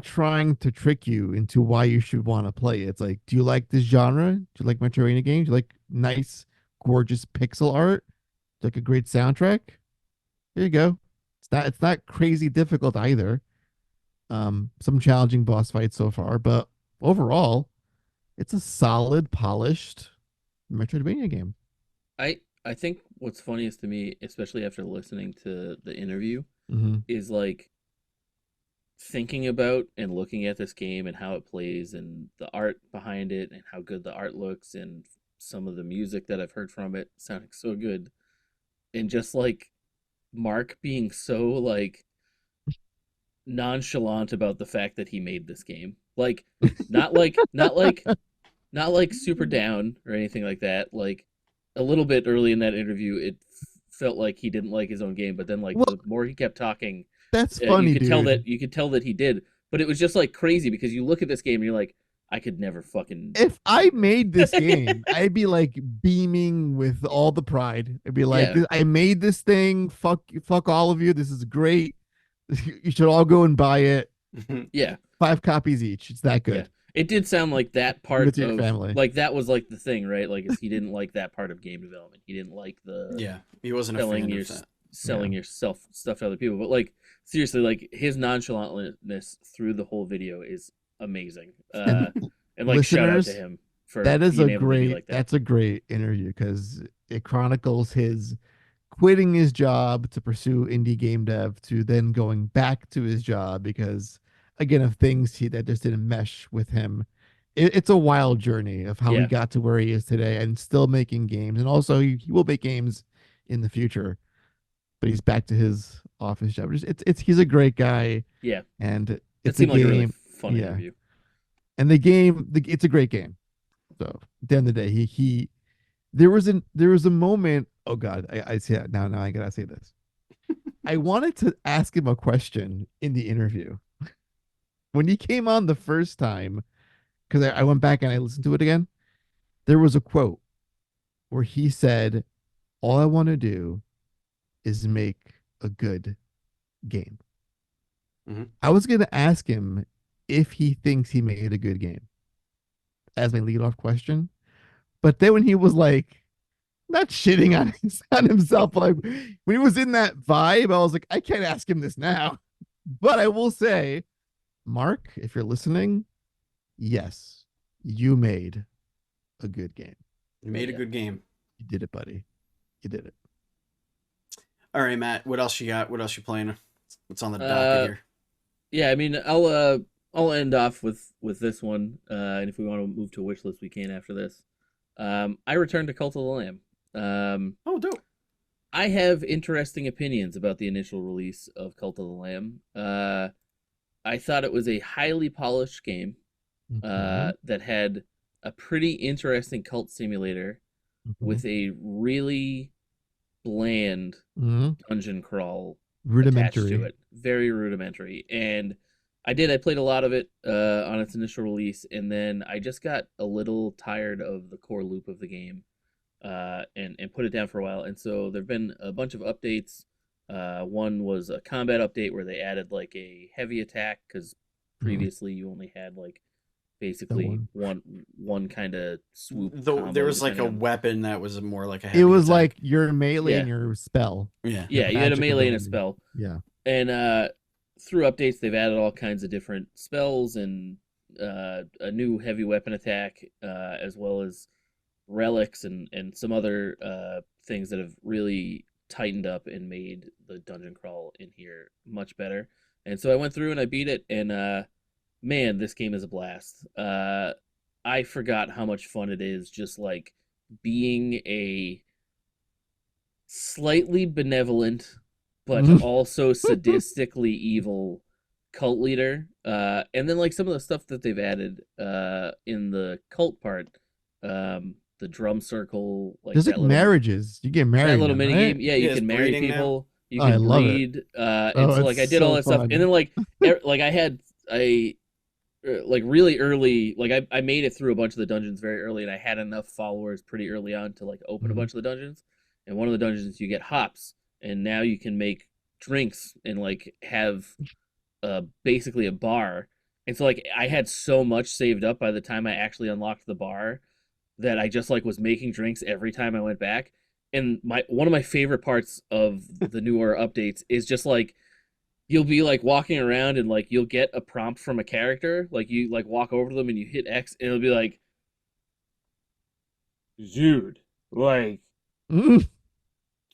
trying to trick you into why you should want to play it. It's like, do you like this genre? Do you like Metroidvania games? Do you like nice, gorgeous pixel art? Do you like a great soundtrack? There you go. It's not crazy difficult either. Some challenging boss fights so far, but overall, it's a solid, polished Metroidvania game. I think what's funniest to me, especially after listening to the interview, Mm-hmm. is like thinking about and looking at this game and how it plays and the art behind it and how good the art looks and some of the music that I've heard from it sounding so good. And just like Mark being so like nonchalant about the fact that he made this game. Like not like not like not like super down or anything like that. Like a little bit early in that interview it felt like he didn't like his own game, but then like Well, the more he kept talking, that's funny, dude. you could tell that he did. But it was just like crazy because you look at this game and you're like, I could never fucking If I do made this this. game, I'd be like beaming with all the pride. I'd be like, Yeah, I made this thing. Fuck all of you. This is great. You should all go and buy it. yeah, 5 copies each. It's that yeah. good. It did sound like that Give it part to your of family. like that was like the thing, right? Like is he didn't like that part of game development. He didn't like the Yeah, he wasn't a selling fan your of that. selling yourself stuff to other people. But like seriously, like his nonchalantness through the whole video is amazing. And And like shout out to listeners, him for that is being able to be like that. that's a great interview because it chronicles his quitting his job to pursue indie game dev to then going back to his job because again of things that just didn't mesh with him. It's a wild journey of how he Yeah, got to where he is today and still making games and also he will make games in the future but he's back to his office job. It's he's a great guy yeah. and That it's a seemed like a really game. fun Yeah, interview. and it's a great game. So at the end of the day, he there was a moment. Oh God, I see it now. Now I gotta say this. I wanted to ask him a question in the interview when he came on the first time because I went back and I listened to it again. There was a quote where he said, "All I want to do is make a good game." Mhm. I was gonna ask him if he thinks he made a good game as my lead-off question, but then when he was like not shitting on, on himself. But like when he was in that vibe, I was like, I can't ask him this now. But I will say, Mark, if you're listening, yes, you made a good game. He made a Yeah. good game. You did it, buddy. You did it. All right, Matt. What else you got? What else you playing? What's on the docket Uh, here? yeah. I mean, I'll end off with this one. And if we want to move to a wish list, we can after this. I returned to Cult of the Lamb. Oh, dope. I have interesting opinions about the initial release of Cult of the Lamb. I thought it was a highly polished game Okay. that had a pretty interesting cult simulator with a really bland Mm-hmm. dungeon crawl attached to Rudimentary. it. Very rudimentary. And I played a lot of it on its initial release, and then I just got a little tired of the core loop of the game and put it down for a while. And so there've been a bunch of updates. One was a combat update where they added like a heavy attack because previously you only had like basically one kind of swoop. Though there combo, was like a depending on- weapon that was more like a heavy It was attack. like your melee Yeah. and your spell. Yeah. Yeah, you had a Magic melee and a ability. spell. Yeah. And through updates, they've added all kinds of different spells and a new heavy weapon attack, as well as relics and some other things that have really tightened up and made the dungeon crawl in here much better. And so I went through and I beat it, and man, this game is a blast. I forgot how much fun it is just like being a slightly benevolent but also sadistically evil cult leader. And then like some of the stuff that they've added in the cult part, the drum circle, like there's that like marriages. You get married. that little now, mini right? game. Yeah, you Yeah, can it's marry breeding now. people. You Oh, I can love it. breed. And Oh, so like it's I did all so that stuff, fun. and then like like I like really early, like I made it through a bunch of the dungeons very early, and I had enough followers pretty early on to like open a Mhm. bunch of the dungeons. And one of the dungeons you get hops, and now you can make drinks and like have basically a bar. And so like I had so much saved up by the time I actually unlocked the bar that I just like was making drinks every time I went back. And my one of my favorite parts of the newer updates is just like you'll be like walking around and like you'll get a prompt from a character, like you like walk over to them and you hit X and it'll be like, dude, like Mm.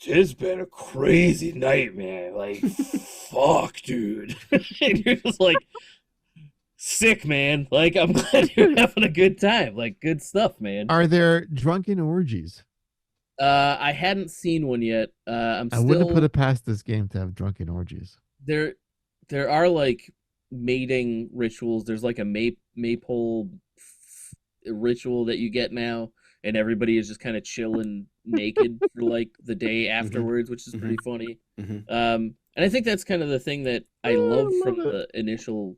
it's been a crazy night, man. Like, fuck, dude. And you're just like, sick, man. Like, I'm glad you're having a good time. Like, good stuff, man. Are there drunken orgies? I hadn't seen one yet. I wouldn't put it past this game to have drunken orgies. There are like mating rituals. There's like a maypole ritual that you get now, and everybody is just kind of chilling naked for like the day afterwards, which is pretty funny. And I think that's kind of the thing that I love from the initial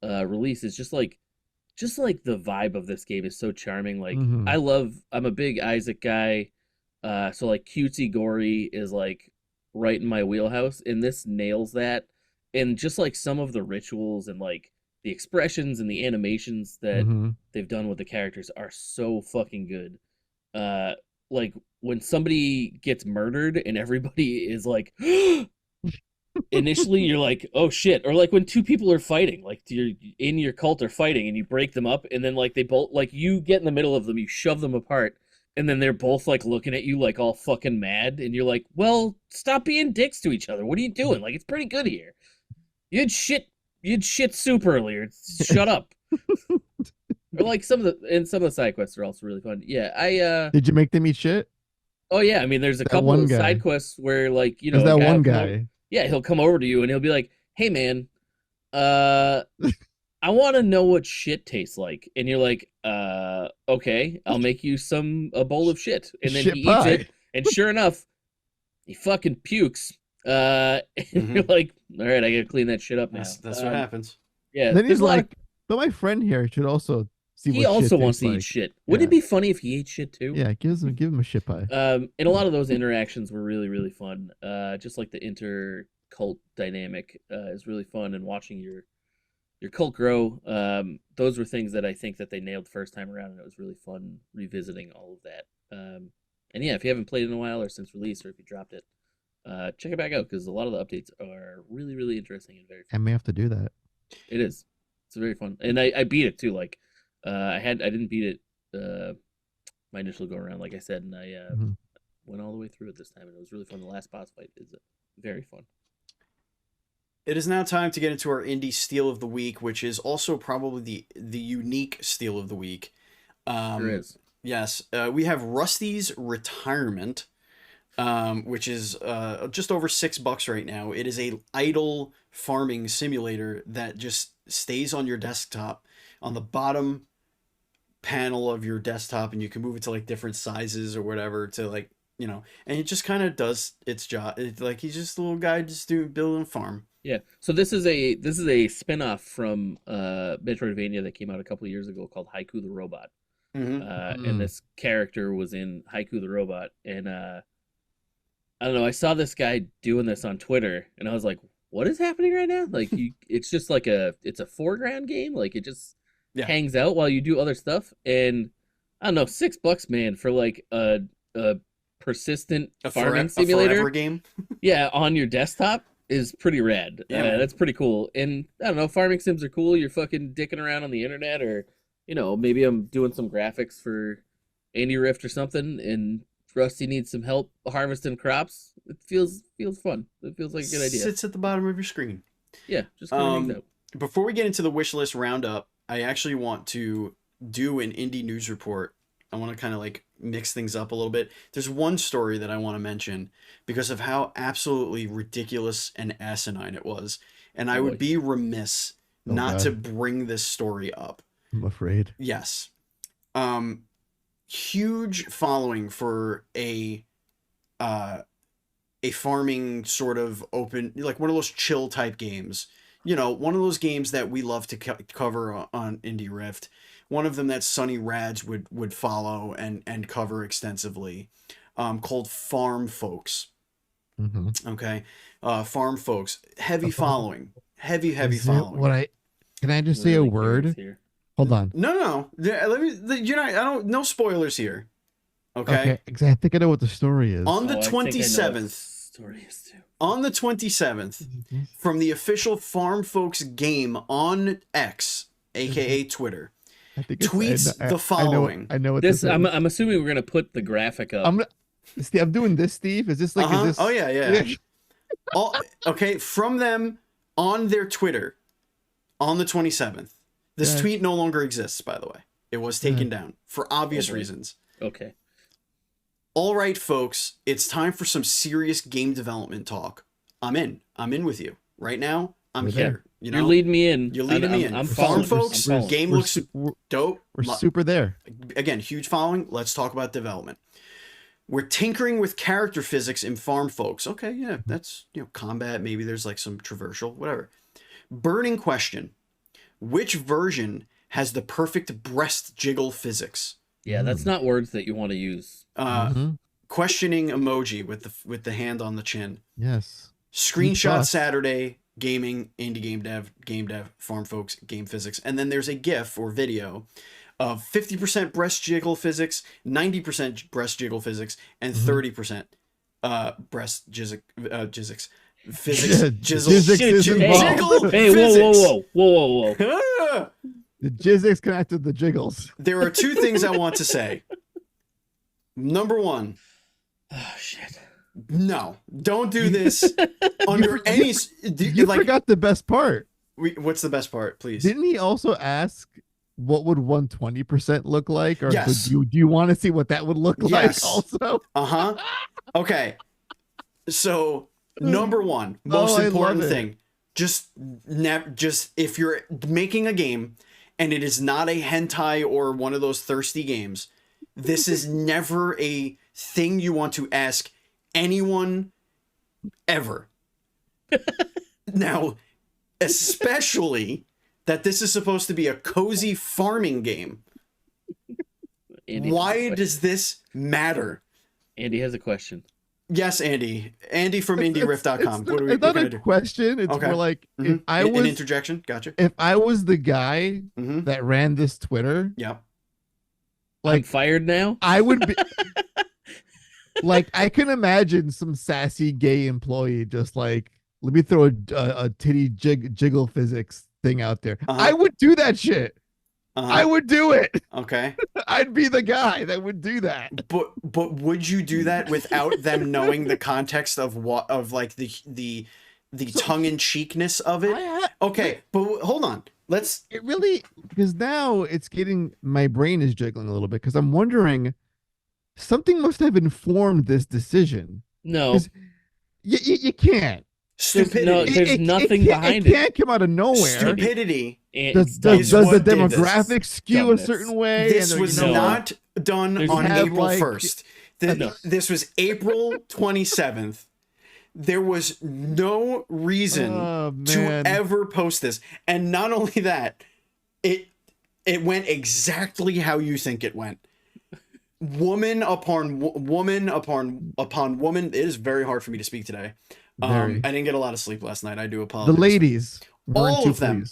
release is just like the vibe of this game is so charming. Like I'm a big Isaac guy, so like cutesy gory is like right in my wheelhouse, and this nails that. And just like some of the rituals and like the expressions and the animations that they've done with the characters are so fucking good. Like when somebody gets murdered and everybody is like initially you're like, oh shit. Or like when two people are fighting, like you're in your cult are fighting and you break them up, and then like they both like you get in the middle of them, you shove them apart, and then they're both like looking at you like all fucking mad, and you're like, well, stop being dicks to each other. What are you doing? Like, it's pretty good here. You had shit soup earlier. Shut up. Or like some of the side quests are also really fun. Yeah, Did you make them eat shit? oh yeah, I mean there's a That couple one of guy. side quests where like, you There's know, that one will come guy. yeah, he'll come over to you and he'll be like, "Hey man, uh I want to know what shit tastes like." And you're like, okay, I'll make you a bowl of shit." And then Shit he pie. eats it, and sure enough, he fucking pukes. And you're like, all right, I gotta clean that shit up now. That's what happens. Yeah, Then there's he's a lot of- like, but my friend here should also see he what also shit wants tastes to eat like. shit. Wouldn't it Yeah. be funny if he ate shit too? Yeah, give him a shit pie. And a lot of those interactions were really, really fun. Just like the inter-cult dynamic is really fun, and watching your cult grow. Those were things that I think that they nailed the first time around, and it was really fun revisiting all of that. And yeah, if you haven't played in a while or since release, or if you dropped it, check it back out because a lot of the updates are really, really interesting and very I fun. may have to do that. It is. It's very fun, and I beat it too. Like, I didn't beat it my initial go around, like I said, and I went all the way through it this time, and it was really fun. The last boss fight is very fun. It is now time to get into our indie steal of the week, which is also probably the unique steal of the week. There is. Yes, we have Rusty's Retirement, which is just over $6 right now. It is a idle farming simulator that just stays on your desktop on the bottom panel of your desktop, and you can move it to like different sizes or whatever to like, you know, and it just kind of does its job. It's like he's just a little guy just building a farm. Yeah. So this is a spin-off from Metroidvania that came out a couple of years ago called Haiku the Robot. And this character was in Haiku the Robot, and I don't know, I saw this guy doing this on Twitter, and I was like, what is happening right now? Like, it's just like it's a foreground game. Like, it just hangs out while you do other stuff. And I don't know, $6, man, for like a persistent farming simulator a forever game. yeah, on your desktop is pretty rad. Yeah, that's pretty cool. And I don't know, farming sims are cool. You're fucking dicking around on the internet, or you know, maybe I'm doing some graphics for indie Rift or something, and Rusty needs some help harvesting crops, it feels fun. It feels like a good idea. Sits at the bottom of your screen. Yeah, just clearing things out. Before we get into the wish list roundup, I actually want to do an indie news report. I want to kind of like mix things up a little bit. There's one story that I want to mention because of how absolutely ridiculous and asinine it was. And I would be remiss not to bring this story up. I'm afraid. Yes. Huge following for a farming sort of open, like one of those chill type games. You know, one of those games that we love to cover on indieRift. One of them that Sunny Rads would follow and cover extensively, called Farm Folks. Mm-hmm. Okay, Farm Folks, heavy following, heavy following. Can I just say a word? Hold on. No. Let me. You're not. I don't. No spoilers here. Okay. Because I think I know what the story is. On the 27th. On the 27th, from the official Farm Folks game on X, aka Twitter, tweets the following. I know what this. I'm assuming we're gonna put the graphic up. I'm doing this, Steve. Is this like? Is this... Oh yeah. Okay, from them on their Twitter, on the 27th. This tweet no longer exists, by the way. It was taken down for obvious reasons. Okay. All right, folks, it's time for some serious game development talk. I'm in with you right now. I'm here. There. You know, you're leading me in. You're leading me in. I'm Farm following. Folks, game looks dope. We're super there. Again, huge following. Let's talk about development. We're tinkering with character physics in Farm Folks. Okay, yeah, that's, combat. Maybe there's like some traversal, whatever. Burning question: which version has the perfect breast jiggle physics? Yeah, that's not words that you want to use. Questioning emoji with the hand on the chin. Yes. Screenshot Saturday, gaming, indie game dev, Farm Folks, game physics. And then there's a GIF or video of 50% breast jiggle physics, 90% breast jiggle physics, and 30% breast physics. Jiggle. Hey, whoa. The Jizzix connected the jiggles. There are two things I want to say. Number one. Oh, shit. No, don't do this under any... You forgot the best part. What's the best part, please? Didn't he also ask what would 120% look like? Or yes. do you want to see what that would look like also? Uh-huh. Okay. So, number one, most important thing. Just if you're making a game and it is not a hentai or one of those thirsty games, this is never a thing you want to ask anyone ever. Now, especially that this is supposed to be a cozy farming game. Why does this matter? Andy has a question. Yes, Andy. Andy from indieRift.com. It's not a question. It's more like if I was an interjection. Gotcha. If I was the guy that ran this Twitter, like I'm fired now, I would be like, I can imagine some sassy gay employee just like, let me throw a titty jiggle physics thing out there. I would do that shit. I would do it. Okay. I'd be the guy that would do that. But would you do that without them knowing the context of what, of like the tongue-in-cheekness of it? Okay, but hold on. It really, because now it's getting, my brain is jiggling a little bit because I'm wondering, something must have informed this decision. No. You can't. Stupidity. There's nothing behind it. It can't come out of nowhere. Stupidity. Does the demographic skew a certain way? This was not done on April 1st. This was April 27th. There was no reason to ever post this. And not only that, it went exactly how you think it went. Woman upon woman upon woman. It is very hard for me to speak today. I didn't get a lot of sleep last night. I do apologize. The ladies, all of them,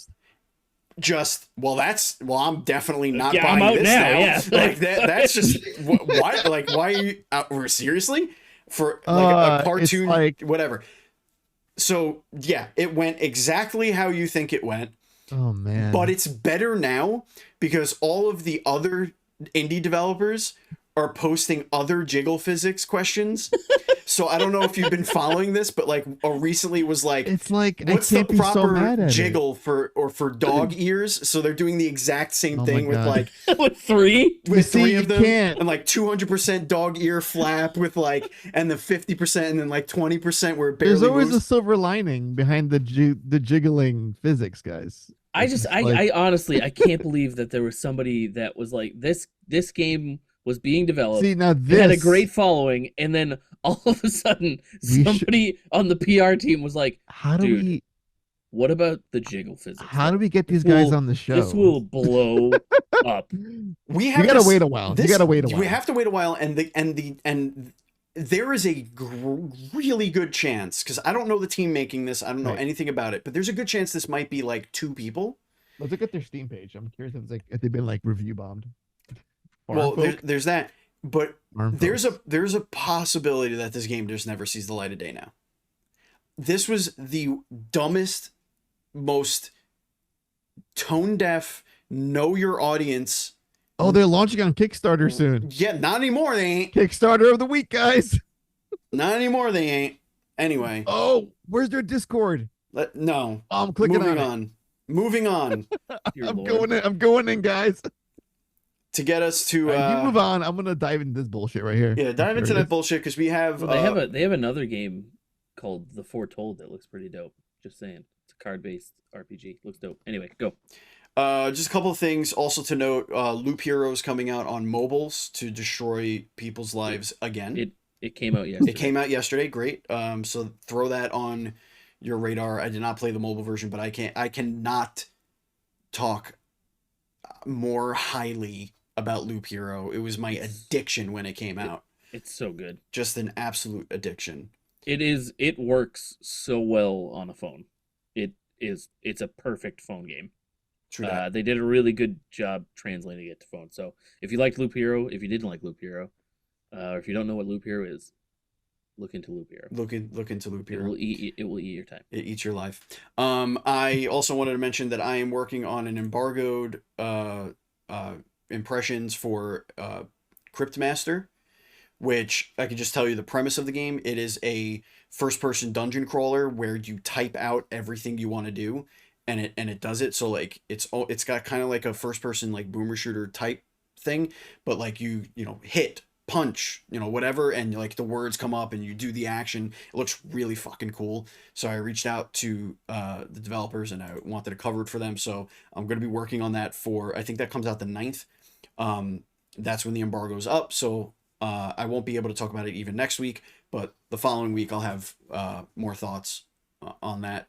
I'm definitely not buying I'm out this now. now. Yeah. Like that's just why? Like, why are you out? Seriously? For like a cartoon, whatever. So yeah, it went exactly how you think it went. Oh man! But it's better now because all of the other indie developers are posting other Jiggle physics questions. So I don't know if you've been following this, but like recently was like, It's like what's I can't the be so proper mad at jiggle for dog ears? So they're doing the exact same Oh my thing with God. like With 3? You with see, 3 you of them can't. and like 200% dog ear flap with like and the 50% and then like 20% where it There's barely always a moves. silver lining behind the jiggling physics, guys. I It's just just like, I honestly I can't believe that there was somebody that was like this game was being developed. see now It had a this great following, and then all of a sudden We should- somebody on the PR team was like, how do "Dude, we what about the Jiggle physics? how do we get This these guys will- on the show? This will blow up." We You have gotta this- wait a while. this- You gotta wait a We while. have to wait a while, and there is a really good chance, because I don't know the team making this, I don't know Right. anything about it, but there's a good chance this might be like 2 people. Let's look at their Steam page. I'm curious if it's like if they've been like review bombed. Well, there's that, but there's Folks. a possibility that this game just never sees the light of day now. This was the dumbest, most tone deaf, know your audience. Oh, they're launching on Kickstarter soon. Yeah, not anymore. They ain't. Kickstarter of the week, guys. Not anymore. They ain't. Anyway, Oh, where's their Discord? no. Oh, I'm clicking Moving on it. on. Moving on Dear I'm Lord. going in. I'm going in, guys. to get us to. All right, you move on. I'm gonna dive into this bullshit right here. Yeah, dive I'm into curious. that bullshit because we have. Well, they have another game called The Foretold that looks pretty dope. Just saying, it's a card-based RPG. Looks dope. Anyway, go. Just a couple of things also to note. Loop Heroes coming out on mobiles to destroy people's lives again. It came out yesterday. It came out yesterday. Great. So throw that on your radar. I did not play the mobile version, but I cannot talk more highly about Loop Hero. It was my addiction when it came out. It's so good. Just an absolute addiction. It works so well on a phone. It's a perfect phone game. True that. They did a really good job translating it to phone. So if you liked Loop Hero, if you didn't like Loop Hero, or if you don't know what Loop Hero is, look into Loop Hero. Look into Loop It Hero. will eat your time. It eats your life. I also wanted to mention that I am working on an embargoed impressions for Cryptmaster, which I can just tell you the premise of the game. It is a first-person dungeon crawler where you type out everything you want to do, and it does it. So like it's got kind of like a first-person like boomer shooter type thing, but like you hit, punch, whatever, and like the words come up and you do the action. It looks really fucking cool. So I reached out to the developers and I wanted to cover it for them. So I'm going to be working on that I think that comes out the 9th. That's when the embargo's up. So I won't be able to talk about it even next week, but the following week I'll have more thoughts on that.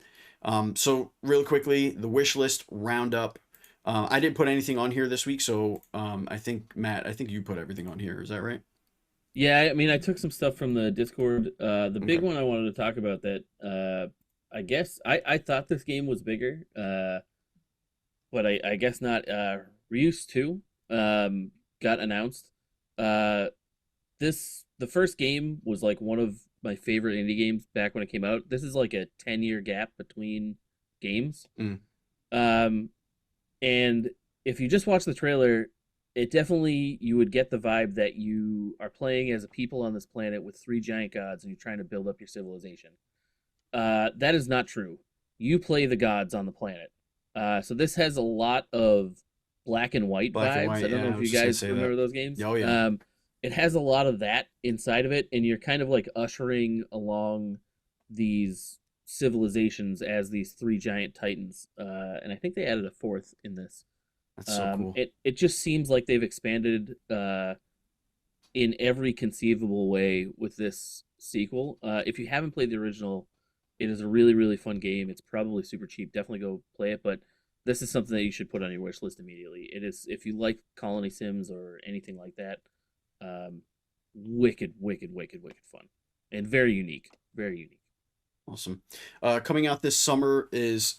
So real quickly, the wish list roundup. I didn't put anything on here this week, so I think Matt, you put everything on here. Is that right? Yeah, I mean, I took some stuff from the Discord. The big Okay. one I wanted to talk about that I guess I thought this game was bigger, but I guess not. Reuse 2 got announced. The first game was like one of my favorite indie games back when it came out. This is like a 10-year gap between games. And if you just watch the trailer, it definitely, you would get the vibe that you are playing as a people on this planet with 3 giant gods and you're trying to build up your civilization. That is not true. You play the gods on the planet. So this has a lot of black and white Black vibes. and white, I don't yeah, know I if was you just gonna guys say remember that. those games. Oh, yeah. It has a lot of that inside of it, and you're kind of like ushering along these civilizations as these 3 giant titans. And I think they added a 4th in this. That's so cool. It just seems like they've expanded in every conceivable way with this sequel. If you haven't played the original, it is a really, really fun game. It's probably super cheap. Definitely go play it, but this is something that you should put on your wish list immediately. It is, if you like Colony Sims or anything like that, wicked fun. And very unique. Very unique. Awesome. Coming out this summer is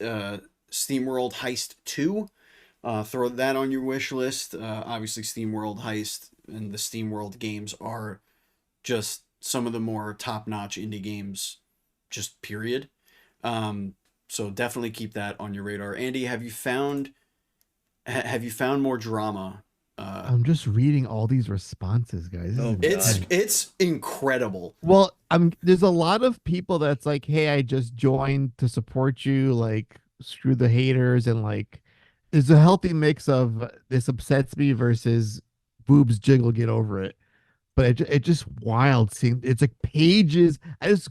SteamWorld Heist 2. Throw that on your wish list. Obviously, SteamWorld Heist and the SteamWorld games are just some of the more top-notch indie games, just period. So definitely keep that on your radar. Andy, have you found more drama I'm just reading all these responses, guys. This Oh, is God. It's incredible. Well, there's a lot of people that's like, "Hey, I just joined to support you, like screw the haters," and like there's a healthy mix of this upsets me versus boobs jiggle, get over it. But it just wild seeing it's like pages. I just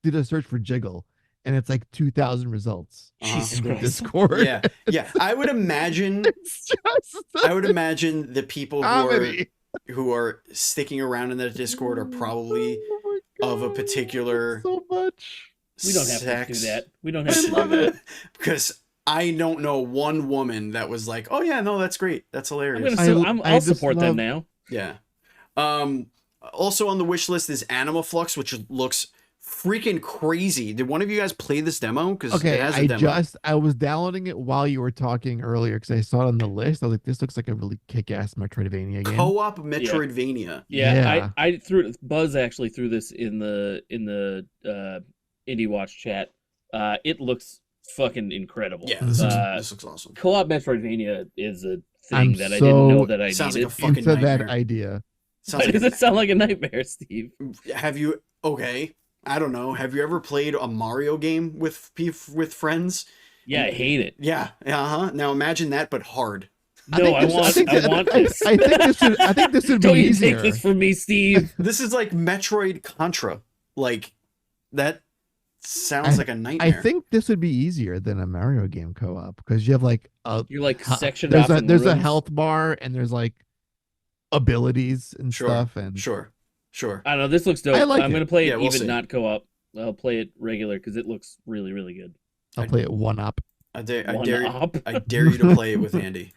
did a search for jiggle and it's like 2,000 results Jesus in the Christ. Discord. Yeah, yeah. I would imagine. It's just I would imagine the people comedy. who are sticking around in that Discord are probably Oh my God, of a I love it particular so much. We don't have sex. to do that. We don't have I to love do that. it. Because I don't know one woman that was like, "Oh yeah, no, that's great. That's I'm hilarious." gonna. I I'll just support them love- now. Yeah. Also on the wish list is Animal Flux, which looks freaking crazy. Did one of you guys play this demo? Because Okay, it has a demo. I was downloading it while you were talking earlier because I saw it on the list. I was like, this looks like a really kick-ass Metroidvania game. Co-op Metroidvania. Yeah, I threw Buzz actually threw this in the Indie Watch chat. It looks fucking incredible. Yeah, this looks awesome. Co-op Metroidvania is a I'm thing that I didn't know so that I Sounds needed. like a fucking Into that nightmare. idea. Sounds Why does like, it sound like a nightmare, Steve? have you? Okay, I don't know. Have you ever played a Mario game with friends? Yeah, I hate it. Yeah. Now imagine that, but hard. No, I want this. I think this would be Don't you easier. take this from me, Steve? This is like Metroid Contra. Like that sounds like a nightmare. I think this would be easier than a Mario game co-op because you have like You're like sectioned there's off. a there's a rooms. health bar and there's like abilities and Sure. stuff and Sure. I don't know. This looks dope. I like I'm it. gonna play it Yeah, we'll even see. not co-op. I'll play it regular because it looks really, really good. I'll play it one up. I dare One-up. I dare you to play it with Andy.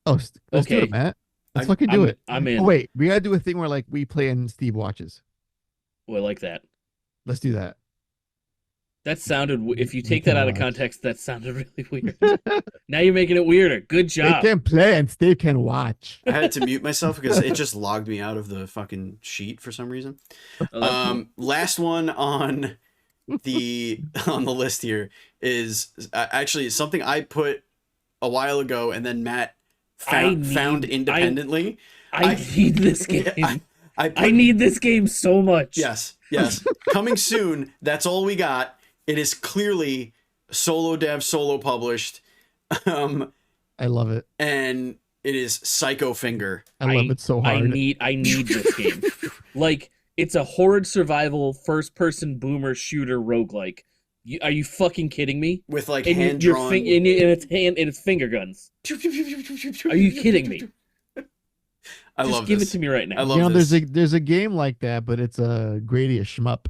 Oh, let's do Okay. it, Matt. Let's I- fucking do it. I'm in. Oh, wait, we gotta do a thing where like we play and Steve watches. Oh, I like that. Let's do that. That sounded. If you We take that can out of watch. context, that sounded really weird. Now you're making it weirder. Good They job. can play and Steve can watch. I had to mute myself because it just logged me out of the fucking sheet for some reason. Oh, that's cool. Last one on the list here is actually something I put a while ago and then Matt found independently. I need this game. I need this game so much. Yes. Coming soon. That's all we got. It is clearly solo dev, solo published. I love it. And it is Psycho Finger. I love it so hard. I need this game. Like, it's a horde survival first person boomer shooter roguelike. Are you fucking kidding me? With like And hand your drawn. and it's finger guns. Are you kidding me? I Just love give this. it to me right now. I love You know, this. there's a game like that, but it's a Grady a shmup.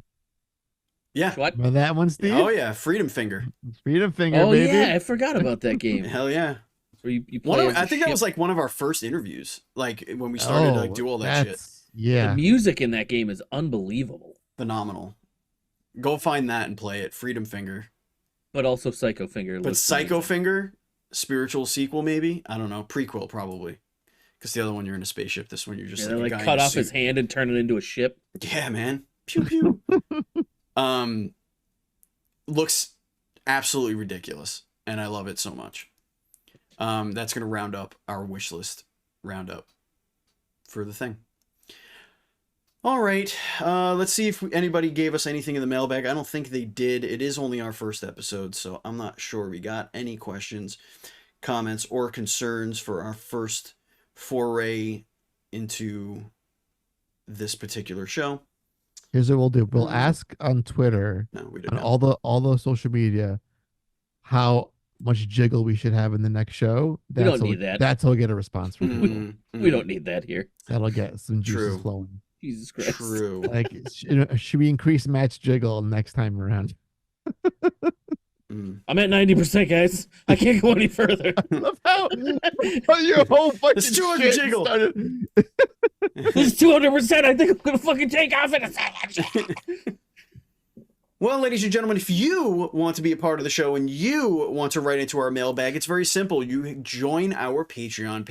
Yeah. What? Remember that one, Steve? Oh yeah, Freedom Finger. Freedom Finger, Oh baby. yeah, I forgot about that game. Hell yeah. Where you play as I a think that was ship. like one of our first interviews. Like when we started to like do all that shit. that's- Yeah. The music in that game is unbelievable, Phenomenal. Go find that and play it. Freedom Finger. but also Psycho Finger. But looks Psycho amazing. Finger, spiritual sequel maybe? I don't know. Prequel probably. Because the other one you're in a spaceship. This one you're just Yeah, like they a guy cut in a off his suit. hand and turn it into a ship. Yeah, man. Pew pew. Looks absolutely ridiculous, and I love it so much. That's gonna round up our wish list roundup for the thing. All right, let's see if anybody gave us anything in the mailbag. I don't think they did. It is only our first episode, so I'm not sure we got any questions, comments, or concerns for our first foray into this particular show. Here's what we'll do. We'll ask on Twitter, No, we did on not. all the social media, how much jiggle we should have in the next show. We don't how need that. That's how we get a response from people. Mm, We don't need that here. That'll get some juices True. flowing. Jesus Christ. True. Like, should we increase match jiggle next time around? Mm. I'm at 90%, guys. I can't go any further. I love how your whole fucking It's 200 shit jiggle. started. This is 200%. I think I'm gonna fucking take off in a second. Well, ladies and gentlemen, if you want to be a part of the show and you want to write into our mailbag, it's very simple. You join our Patreon,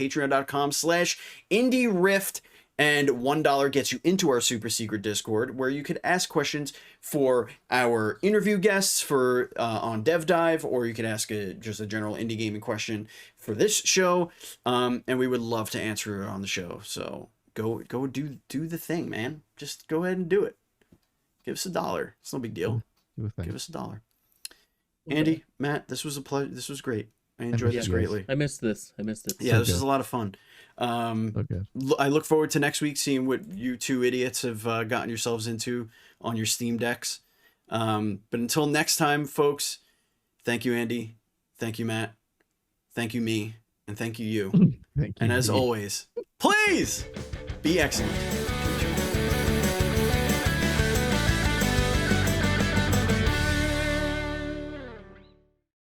patreon.com/indieRift, and $1 gets you into our super secret Discord, where you could ask questions for our interview guests for on Dev Dive, or you could ask just a general indie gaming question for this show, and we would love to answer it on the show. So go do the thing, man. Just go ahead and do it. Give us $1. It's no big deal. Give us $1. Andy, Matt, this was a pleasure. This was great. I enjoyed this greatly. I missed this. Yeah, this is a lot of fun. Okay. I look forward to next week seeing what you two idiots have gotten yourselves into on your Steam decks. But until next time, folks, thank you, Andy. Thank you, Matt. Thank you, me. And thank you, you. Thank you. And as always, please be excellent.